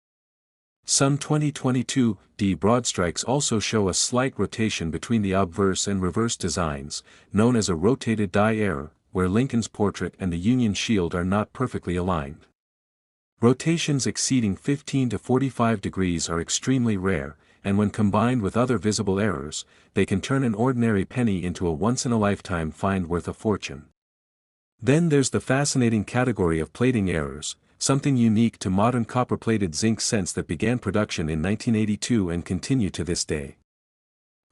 Some 2022 D broad strikes also show a slight rotation between the obverse and reverse designs, known as a rotated die error, where Lincoln's portrait and the Union shield are not perfectly aligned. Rotations exceeding 15 to 45 degrees are extremely rare, and when combined with other visible errors, they can turn an ordinary penny into a once-in-a-lifetime find worth a fortune. Then there's the fascinating category of plating errors, something unique to modern copper-plated zinc cents that began production in 1982 and continue to this day.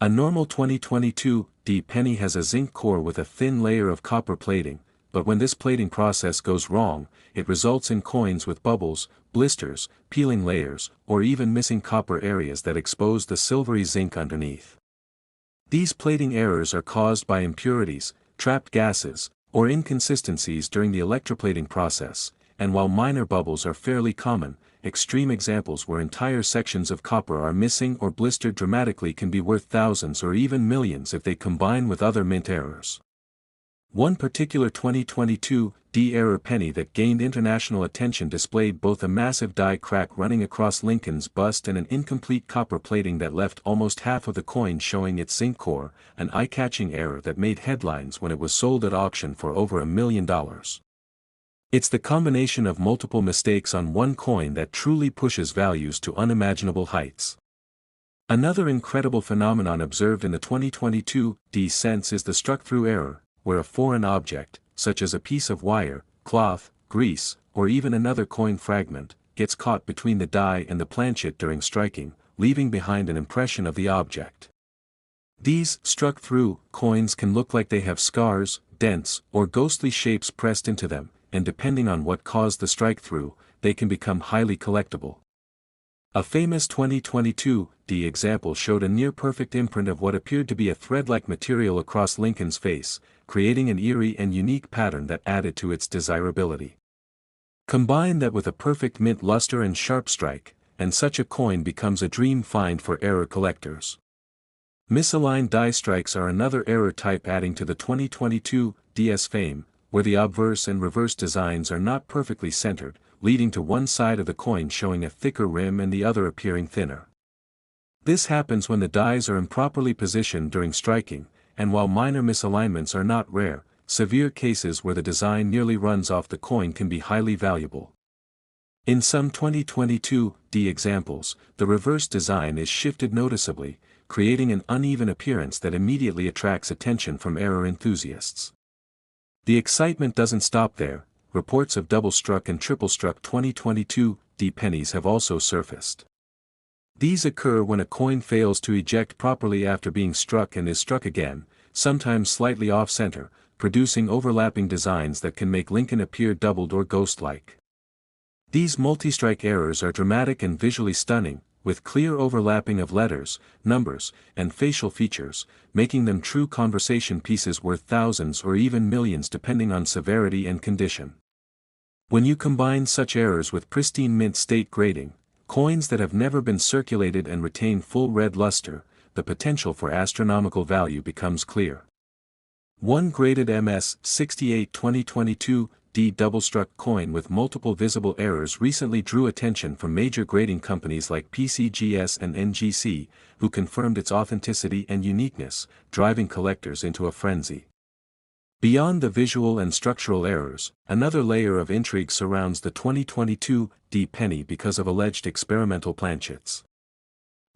A normal 2022 D penny has a zinc core with a thin layer of copper plating, but when this plating process goes wrong, it results in coins with bubbles, blisters, peeling layers, or even missing copper areas that expose the silvery zinc underneath. These plating errors are caused by impurities, trapped gases, or inconsistencies during the electroplating process, and while minor bubbles are fairly common, extreme examples where entire sections of copper are missing or blistered dramatically can be worth thousands or even millions if they combine with other mint errors. One particular 2022 D error penny that gained international attention displayed both a massive die crack running across Lincoln's bust and an incomplete copper plating that left almost half of the coin showing its zinc core, an eye-catching error that made headlines when it was sold at auction for over $1 million. It's the combination of multiple mistakes on one coin that truly pushes values to unimaginable heights. Another incredible phenomenon observed in the 2022 D cents is the struck-through error, where a foreign object, such as a piece of wire, cloth, grease, or even another coin fragment, gets caught between the die and the planchet during striking, leaving behind an impression of the object. These struck-through coins can look like they have scars, dents, or ghostly shapes pressed into them, and depending on what caused the strike-through, they can become highly collectible. A famous 2022 D example showed a near-perfect imprint of what appeared to be a thread-like material across Lincoln's face, creating an eerie and unique pattern that added to its desirability. Combine that with a perfect mint luster and sharp strike, and such a coin becomes a dream find for error collectors. Misaligned die strikes are another error type adding to the 2022 DS fame, where the obverse and reverse designs are not perfectly centered, leading to one side of the coin showing a thicker rim and the other appearing thinner. This happens when the dies are improperly positioned during striking, and while minor misalignments are not rare, severe cases where the design nearly runs off the coin can be highly valuable. In some 2022 D examples, the reverse design is shifted noticeably, creating an uneven appearance that immediately attracts attention from error enthusiasts. The excitement doesn't stop there. Reports of double-struck and triple-struck 2022 D pennies have also surfaced. These occur when a coin fails to eject properly after being struck and is struck again, sometimes slightly off-center, producing overlapping designs that can make Lincoln appear doubled or ghost-like. These multi-strike errors are dramatic and visually stunning, with clear overlapping of letters, numbers, and facial features, making them true conversation pieces worth thousands or even millions depending on severity and condition. When you combine such errors with pristine mint state grading, Coins that have never been circulated and retain full red luster, the potential for astronomical value becomes clear. One graded MS-68 2022 D double-struck coin with multiple visible errors recently drew attention from major grading companies like PCGS and NGC, who confirmed its authenticity and uniqueness, driving collectors into a frenzy. Beyond the visual and structural errors, another layer of intrigue surrounds the 2022 D penny because of alleged experimental planchets.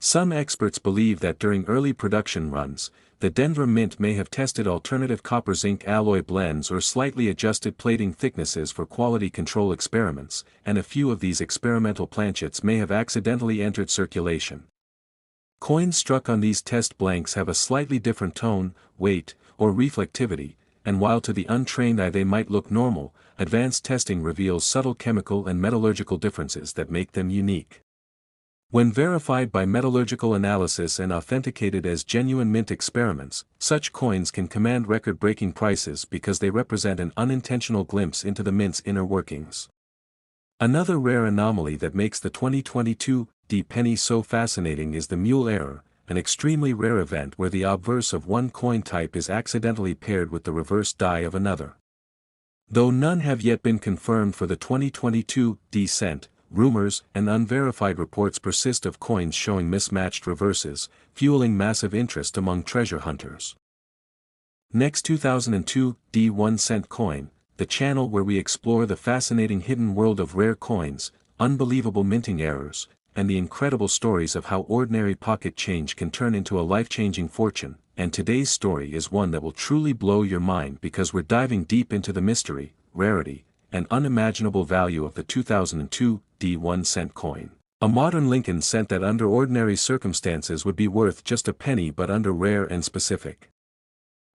Some experts believe that during early production runs, the Denver Mint may have tested alternative copper-zinc alloy blends or slightly adjusted plating thicknesses for quality control experiments, and a few of these experimental planchets may have accidentally entered circulation. Coins struck on these test blanks have a slightly different tone, weight, or reflectivity, and while to the untrained eye they might look normal, advanced testing reveals subtle chemical and metallurgical differences that make them unique. When verified by metallurgical analysis and authenticated as genuine mint experiments, such coins can command record-breaking prices because they represent an unintentional glimpse into the mint's inner workings. Another rare anomaly that makes the 2022 D penny so fascinating is the mule error, an extremely rare event where the obverse of one coin type is accidentally paired with the reverse die of another. Though none have yet been confirmed for the 2022 D cent, rumors and unverified reports persist of coins showing mismatched reverses, fueling massive interest among treasure hunters. Next 2002 D 1 cent coin, the channel where we explore the fascinating hidden world of rare coins, unbelievable minting errors, and the incredible stories of how ordinary pocket change can turn into a life-changing fortune, and today's story is one that will truly blow your mind because we're diving deep into the mystery, rarity, and unimaginable value of the 2002 D 1 cent coin. A modern Lincoln cent that under ordinary circumstances would be worth just a penny but under rare and specific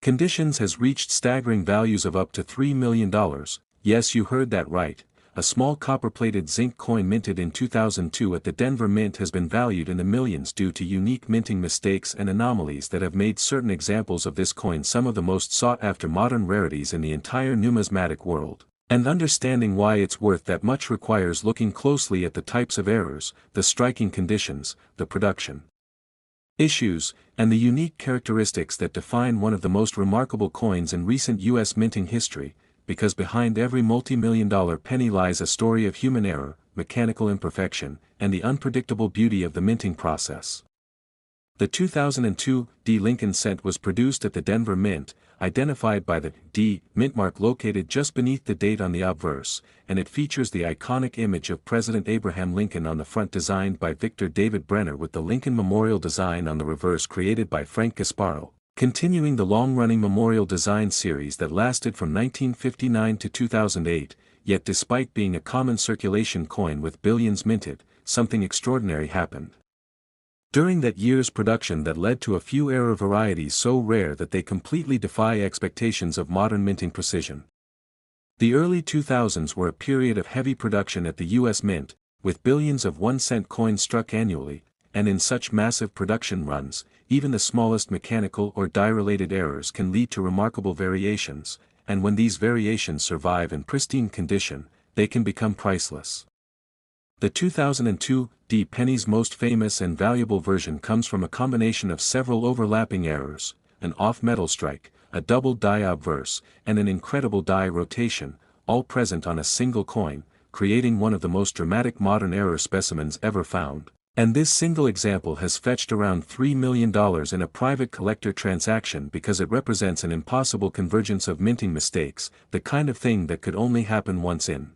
conditions has reached staggering values of up to $3 million, yes you heard that right, a small copper-plated zinc coin minted in 2002 at the Denver Mint has been valued in the millions due to unique minting mistakes and anomalies that have made certain examples of this coin some of the most sought-after modern rarities in the entire numismatic world. And understanding why it's worth that much requires looking closely at the types of errors, the striking conditions, the production issues, and the unique characteristics that define one of the most remarkable coins in recent U.S. minting history, because behind every multi-million-dollar penny lies a story of human error, mechanical imperfection, and the unpredictable beauty of the minting process. The 2002 D Lincoln cent was produced at the Denver Mint, identified by the D mint mark located just beneath the date on the obverse, and it features the iconic image of President Abraham Lincoln on the front designed by Victor David Brenner with the Lincoln Memorial design on the reverse created by Frank Gasparo, continuing the long-running memorial design series that lasted from 1959 to 2008, yet despite being a common circulation coin with billions minted, something extraordinary happened during that year's production that led to a few error varieties so rare that they completely defy expectations of modern minting precision. The early 2000s were a period of heavy production at the U.S. Mint, with billions of 1-cent coins struck annually, and in such massive production runs, even the smallest mechanical or die-related errors can lead to remarkable variations, and when these variations survive in pristine condition, they can become priceless. The 2002 D penny's most famous and valuable version comes from a combination of several overlapping errors, an off-metal strike, a double die obverse, and an incredible die rotation, all present on a single coin, creating one of the most dramatic modern error specimens ever found. And this single example has fetched around $3 million in a private collector transaction because it represents an impossible convergence of minting mistakes, the kind of thing that could only happen once in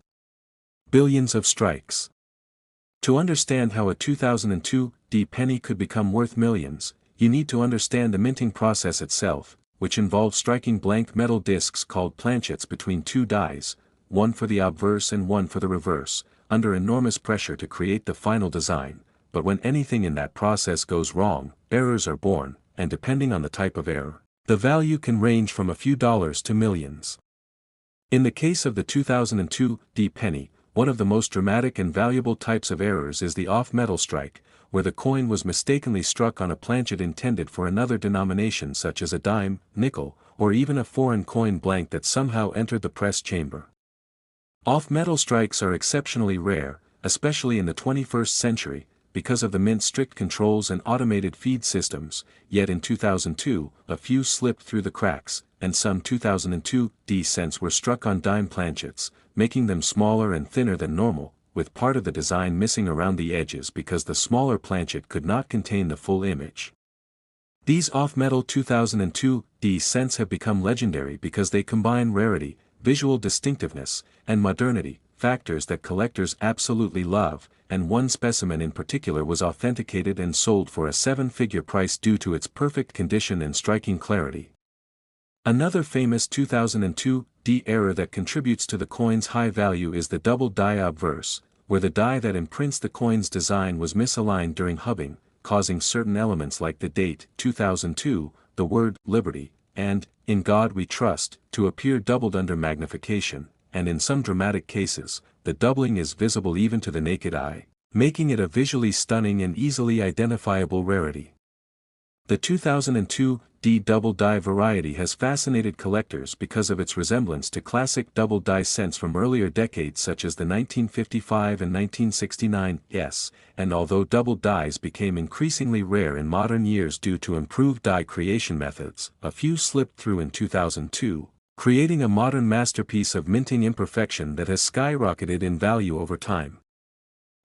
billions of strikes. To understand how a 2002 D penny could become worth millions, you need to understand the minting process itself, which involves striking blank metal discs called planchets between two dies, one for the obverse and one for the reverse, under enormous pressure to create the final design. But when anything in that process goes wrong, errors are born, and depending on the type of error, the value can range from a few dollars to millions. In the case of the 2002 D penny, one of the most dramatic and valuable types of errors is the off-metal strike, where the coin was mistakenly struck on a planchet intended for another denomination such as a dime, nickel, or even a foreign coin blank that somehow entered the press chamber. Off-metal strikes are exceptionally rare, especially in the 21st century, because of the Mint's strict controls and automated feed systems, yet in 2002, a few slipped through the cracks, and some 2002 D cents were struck on dime planchets, making them smaller and thinner than normal, with part of the design missing around the edges because the smaller planchet could not contain the full image. These off-metal 2002 D cents have become legendary because they combine rarity, visual distinctiveness, and modernity, factors that collectors absolutely love, and one specimen in particular was authenticated and sold for a seven-figure price due to its perfect condition and striking clarity. Another famous 2002 D error that contributes to the coin's high value is the double die obverse, where the die that imprints the coin's design was misaligned during hubbing, causing certain elements like the date 2002, the word liberty, and in God we trust to appear doubled under magnification, and in some dramatic cases, the doubling is visible even to the naked eye, making it a visually stunning and easily identifiable rarity. The 2002 D double die variety has fascinated collectors because of its resemblance to classic double die cents from earlier decades such as the 1955 and 1969 S, and although double dies became increasingly rare in modern years due to improved die creation methods, a few slipped through in 2002, creating a modern masterpiece of minting imperfection that has skyrocketed in value over time.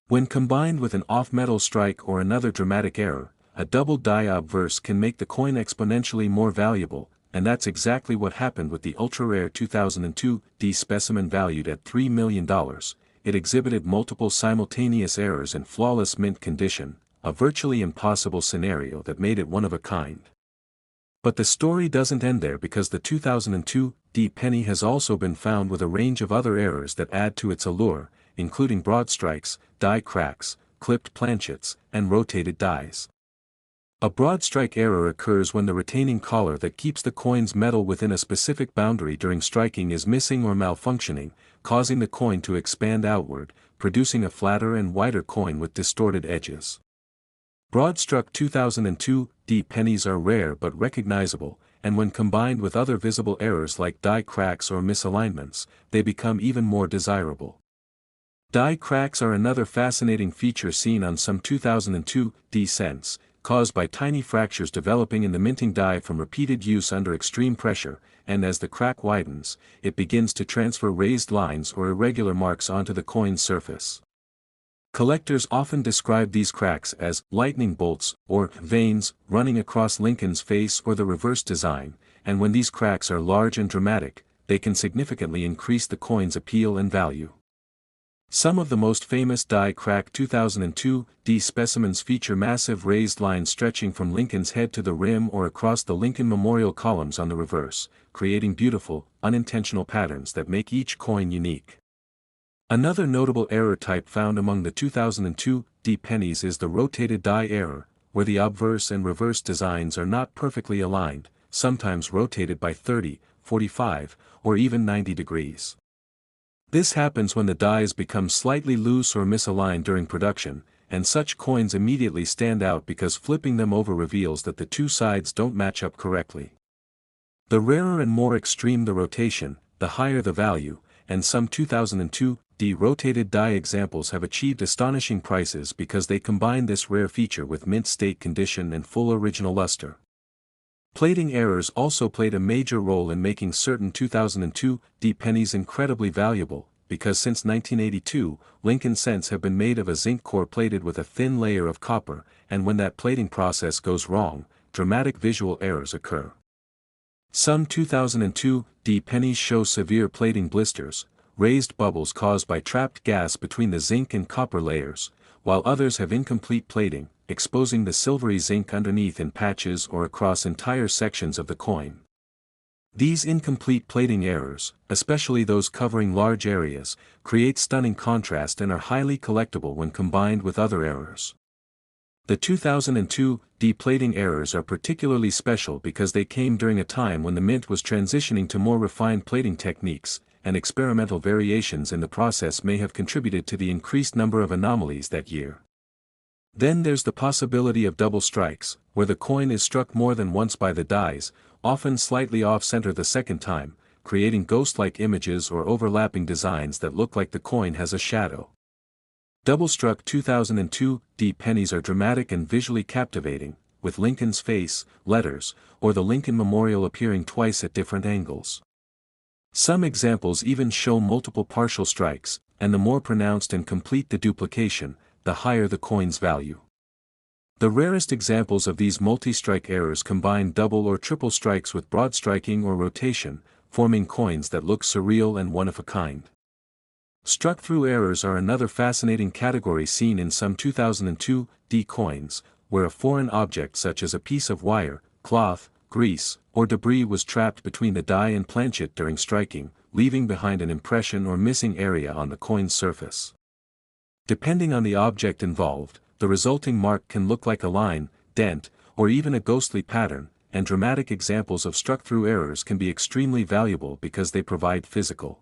When combined with an off-metal strike or another dramatic error, a double die obverse can make the coin exponentially more valuable, and that's exactly what happened with the ultra-rare 2002 D specimen valued at $3 million. It exhibited multiple simultaneous errors in flawless mint condition, a virtually impossible scenario that made it one of a kind. But the story doesn't end there because the 2002 D penny has also been found with a range of other errors that add to its allure, including broad strikes, die cracks, clipped planchets, and rotated dies. A broad strike error occurs when the retaining collar that keeps the coin's metal within a specific boundary during striking is missing or malfunctioning, causing the coin to expand outward, producing a flatter and wider coin with distorted edges. Broad-struck 2002 D pennies are rare but recognizable, and when combined with other visible errors like die cracks or misalignments, they become even more desirable. Die cracks are another fascinating feature seen on some 2002 D cents, caused by tiny fractures developing in the minting die from repeated use under extreme pressure, and as the crack widens, it begins to transfer raised lines or irregular marks onto the coin's surface. Collectors often describe these cracks as lightning bolts or veins running across Lincoln's face or the reverse design, and when these cracks are large and dramatic, they can significantly increase the coin's appeal and value. Some of the most famous die crack 2002 D specimens feature massive raised lines stretching from Lincoln's head to the rim or across the Lincoln Memorial columns on the reverse, creating beautiful, unintentional patterns that make each coin unique. Another notable error type found among the 2002 D pennies is the rotated die error, where the obverse and reverse designs are not perfectly aligned, sometimes rotated by 30, 45, or even 90 degrees. This happens when the dies become slightly loose or misaligned during production, and such coins immediately stand out because flipping them over reveals that the two sides don't match up correctly. The rarer and more extreme the rotation, the higher the value, and some 2002 D rotated die examples have achieved astonishing prices because they combine this rare feature with mint state condition and full original luster. Plating errors also played a major role in making certain 2002 D pennies incredibly valuable, because since 1982, Lincoln cents have been made of a zinc core plated with a thin layer of copper, and when that plating process goes wrong, dramatic visual errors occur. Some 2002 D pennies show severe plating blisters, raised bubbles caused by trapped gas between the zinc and copper layers, while others have incomplete plating, exposing the silvery zinc underneath in patches or across entire sections of the coin. These incomplete plating errors, especially those covering large areas, create stunning contrast and are highly collectible when combined with other errors. The 2002 D plating errors are particularly special because they came during a time when the mint was transitioning to more refined plating techniques, and experimental variations in the process may have contributed to the increased number of anomalies that year. Then there's the possibility of double strikes, where the coin is struck more than once by the dies, often slightly off-center the second time, creating ghost-like images or overlapping designs that look like the coin has a shadow. Double-struck 2002 D pennies are dramatic and visually captivating, with Lincoln's face, letters, or the Lincoln Memorial appearing twice at different angles. Some examples even show multiple partial strikes, and the more pronounced and complete the duplication, the higher the coin's value. The rarest examples of these multi-strike errors combine double or triple strikes with broad striking or rotation, forming coins that look surreal and one-of-a-kind. Struck-through errors are another fascinating category seen in some 2002 D coins, where a foreign object such as a piece of wire, cloth, grease, or debris was trapped between the die and planchet during striking, leaving behind an impression or missing area on the coin's surface. Depending on the object involved, the resulting mark can look like a line, dent, or even a ghostly pattern, and dramatic examples of struck-through errors can be extremely valuable because they provide physical.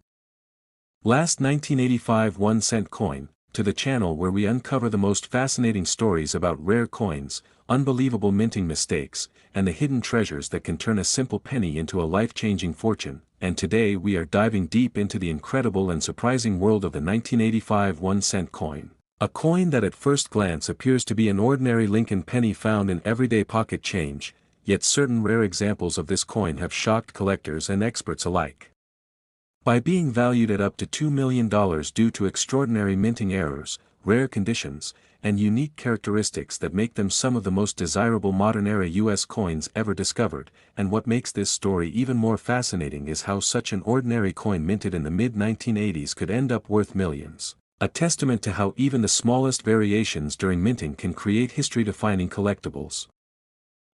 Last 1985 1-cent coin, to the channel where we uncover the most fascinating stories about rare coins, unbelievable minting mistakes, and the hidden treasures that can turn a simple penny into a life-changing fortune, and today we are diving deep into the incredible and surprising world of the 1985 1-cent coin. A coin that at first glance appears to be an ordinary Lincoln penny found in everyday pocket change, yet certain rare examples of this coin have shocked collectors and experts alike. By being valued at up to $2 million due to extraordinary minting errors, rare conditions, and unique characteristics that make them some of the most desirable modern-era U.S. coins ever discovered, and what makes this story even more fascinating is how such an ordinary coin minted in the mid-1980s could end up worth millions, a testament to how even the smallest variations during minting can create history-defining collectibles.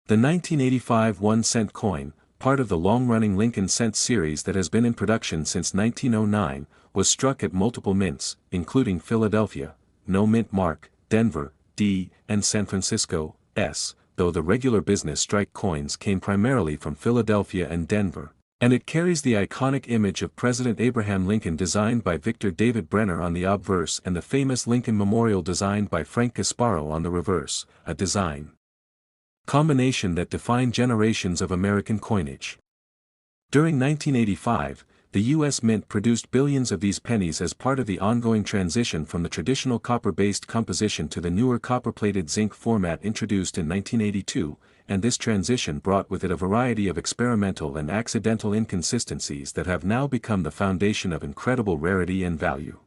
The 1985 1-cent coin, part of the long-running Lincoln cent series that has been in production since 1909, was struck at multiple mints, including Philadelphia, no mint mark, Denver, D, and San Francisco, S, though the regular business strike coins came primarily from Philadelphia and Denver, and it carries the iconic image of President Abraham Lincoln designed by Victor David Brenner on the obverse and the famous Lincoln Memorial designed by Frank Gasparro on the reverse, a design combination that defined generations of American coinage. During 1985, the U.S. Mint produced billions of these pennies as part of the ongoing transition from the traditional copper-based composition to the newer copper-plated zinc format introduced in 1982, and this transition brought with it a variety of experimental and accidental inconsistencies that have now become the foundation of incredible rarity and value.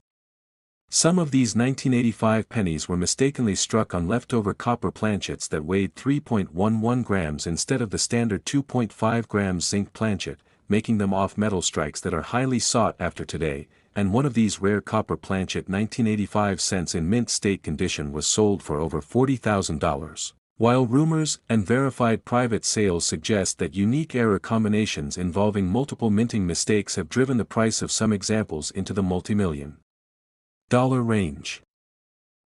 Some of these 1985 pennies were mistakenly struck on leftover copper planchets that weighed 3.11 grams instead of the standard 2.5 grams zinc planchet, making them off-metal strikes that are highly sought after today, and one of these rare copper planchet 1985 cents in mint state condition was sold for over $40,000. While rumors and verified private sales suggest that unique error combinations involving multiple minting mistakes have driven the price of some examples into the multi-million dollar range.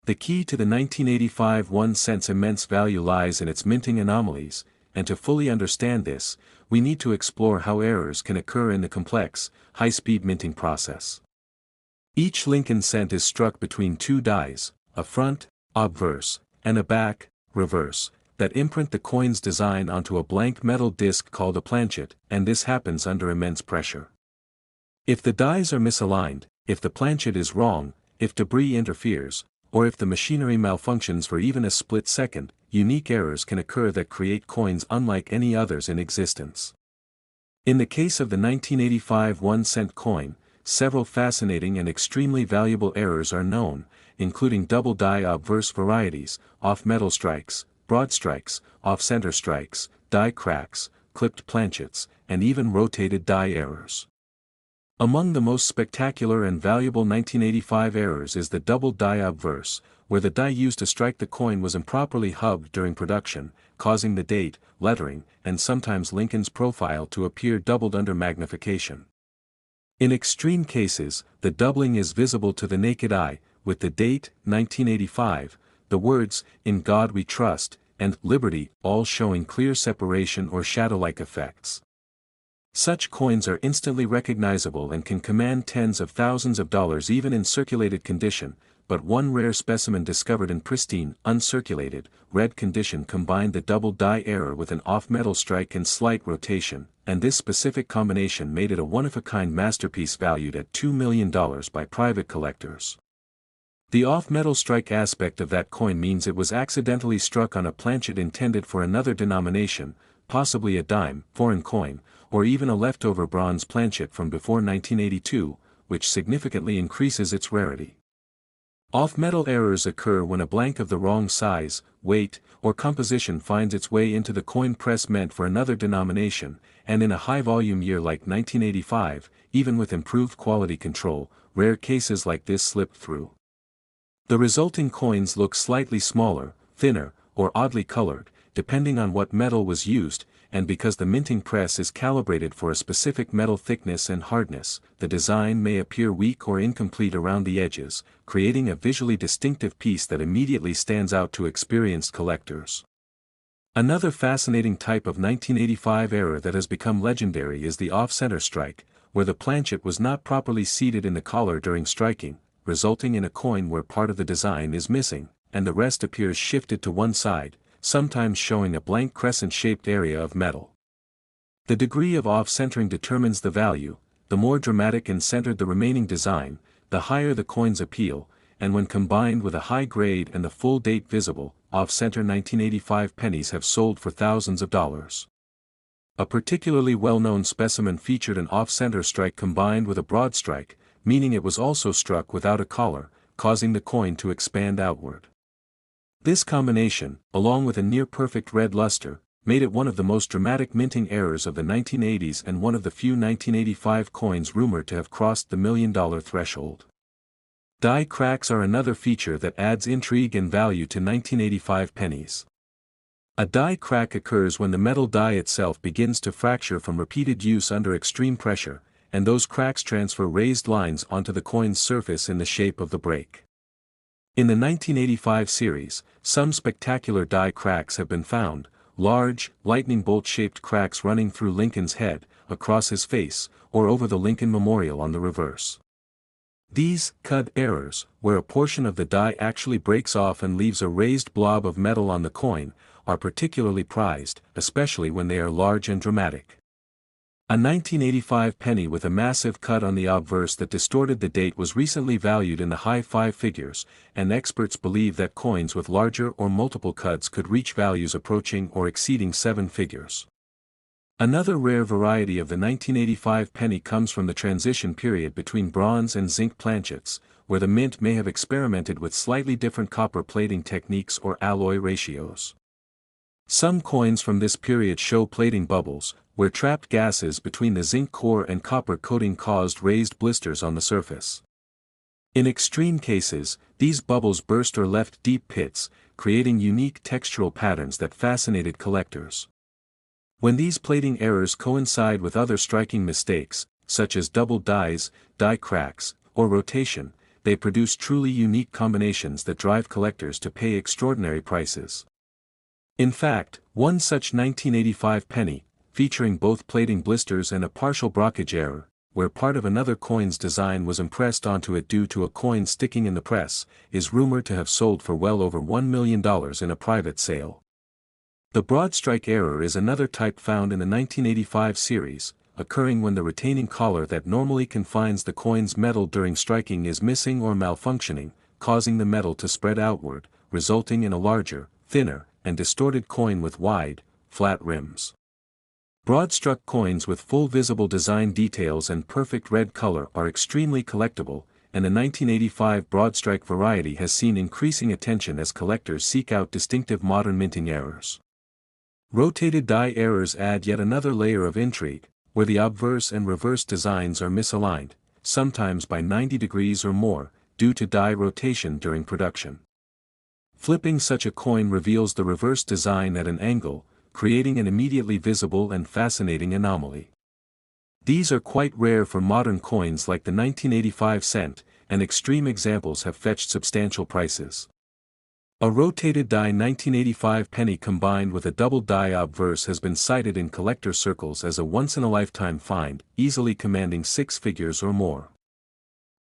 The key to the 1985 1-cent's immense value lies in its minting anomalies, and to fully understand this, we need to explore how errors can occur in the complex, high-speed minting process. Each Lincoln cent is struck between two dies, a front, obverse, and a back, reverse, that imprint the coin's design onto a blank metal disc called a planchet, and this happens under immense pressure. If the dies are misaligned, if the planchet is wrong, if debris interferes, or if the machinery malfunctions for even a split second, unique errors can occur that create coins unlike any others in existence. In the case of the 1985 1-cent coin, several fascinating and extremely valuable errors are known, including double die obverse varieties, off-metal strikes, broad strikes, off-center strikes, die cracks, clipped planchets, and even rotated die errors. Among the most spectacular and valuable 1985 errors is the double die obverse, where the die used to strike the coin was improperly hubbed during production, causing the date, lettering, and sometimes Lincoln's profile to appear doubled under magnification. In extreme cases, the doubling is visible to the naked eye, with the date, 1985, the words, "In God We Trust," and "Liberty," all showing clear separation or shadow-like effects. Such coins are instantly recognizable and can command tens of thousands of dollars even in circulated condition, but one rare specimen discovered in pristine, uncirculated, red condition combined the double die error with an off-metal strike and slight rotation, and this specific combination made it a one-of-a-kind masterpiece valued at $2 million by private collectors. The off-metal strike aspect of that coin means it was accidentally struck on a planchet intended for another denomination, possibly a dime, foreign coin, or even a leftover bronze planchet from before 1982, which significantly increases its rarity. Off-metal errors occur when a blank of the wrong size, weight, or composition finds its way into the coin press meant for another denomination, and in a high-volume year like 1985, even with improved quality control, rare cases like this slip through. The resulting coins look slightly smaller, thinner, or oddly colored, depending on what metal was used, and because the minting press is calibrated for a specific metal thickness and hardness, the design may appear weak or incomplete around the edges, creating a visually distinctive piece that immediately stands out to experienced collectors. Another fascinating type of 1985 error that has become legendary is the off-center strike, where the planchet was not properly seated in the collar during striking, resulting in a coin where part of the design is missing, and the rest appears shifted to one side, sometimes showing a blank crescent-shaped area of metal. The degree of off-centering determines the value. The more dramatic and centered the remaining design, the higher the coin's appeal, and when combined with a high grade and the full date visible, off-center 1985 pennies have sold for thousands of dollars. A particularly well-known specimen featured an off-center strike combined with a broad strike, meaning it was also struck without a collar, causing the coin to expand outward. This combination, along with a near-perfect red luster, made it one of the most dramatic minting errors of the 1980s and one of the few 1985 coins rumored to have crossed the $1 million threshold. Die cracks are another feature that adds intrigue and value to 1985 pennies. A die crack occurs when the metal die itself begins to fracture from repeated use under extreme pressure, and those cracks transfer raised lines onto the coin's surface in the shape of the break. In the 1985 series, some spectacular die cracks have been found, large, lightning bolt-shaped cracks running through Lincoln's head, across his face, or over the Lincoln Memorial on the reverse. These cut errors, where a portion of the die actually breaks off and leaves a raised blob of metal on the coin, are particularly prized, especially when they are large and dramatic. A 1985 penny with a massive cut on the obverse that distorted the date was recently valued in the high five figures, and experts believe that coins with larger or multiple cuts could reach values approaching or exceeding seven figures. Another rare variety of the 1985 penny comes from the transition period between bronze and zinc planchets, where the mint may have experimented with slightly different copper plating techniques or alloy ratios. Some coins from this period show plating bubbles, where trapped gases between the zinc core and copper coating caused raised blisters on the surface. In extreme cases, these bubbles burst or left deep pits, creating unique textural patterns that fascinated collectors. When these plating errors coincide with other striking mistakes, such as double dies, die cracks, or rotation, they produce truly unique combinations that drive collectors to pay extraordinary prices. In fact, one such 1985 penny, featuring both plating blisters and a partial brockage error, where part of another coin's design was impressed onto it due to a coin sticking in the press, is rumored to have sold for well over $1 million in a private sale. The broad strike error is another type found in the 1985 series, occurring when the retaining collar that normally confines the coin's metal during striking is missing or malfunctioning, causing the metal to spread outward, resulting in a larger, thinner, and distorted coin with wide, flat rims. Broad-struck coins with full visible design details and perfect red color are extremely collectible, and the 1985 broad-strike variety has seen increasing attention as collectors seek out distinctive modern minting errors. Rotated die errors add yet another layer of intrigue, where the obverse and reverse designs are misaligned, sometimes by 90 degrees or more, due to die rotation during production. Flipping such a coin reveals the reverse design at an angle, creating an immediately visible and fascinating anomaly. These are quite rare for modern coins like the 1985 cent, and extreme examples have fetched substantial prices. A rotated die 1985 penny combined with a double die obverse has been cited in collector circles as a once-in-a-lifetime find, easily commanding six figures or more.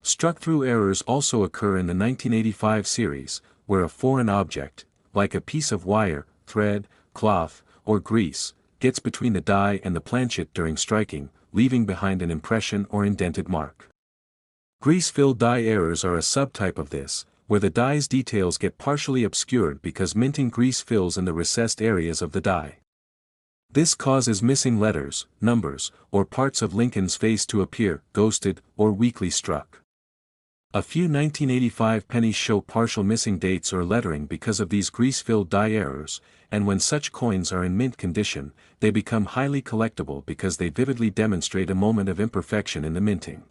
Struck-through errors also occur in the 1985 series, where a foreign object, like a piece of wire, thread, cloth, or grease, gets between the die and the planchet during striking, leaving behind an impression or indented mark. Grease-filled die errors are a subtype of this, where the die's details get partially obscured because minting grease fills in the recessed areas of the die. This causes missing letters, numbers, or parts of Lincoln's face to appear ghosted or weakly struck. A few 1985 pennies show partial missing dates or lettering because of these grease-filled die errors, and when such coins are in mint condition, they become highly collectible because they vividly demonstrate a moment of imperfection in the minting.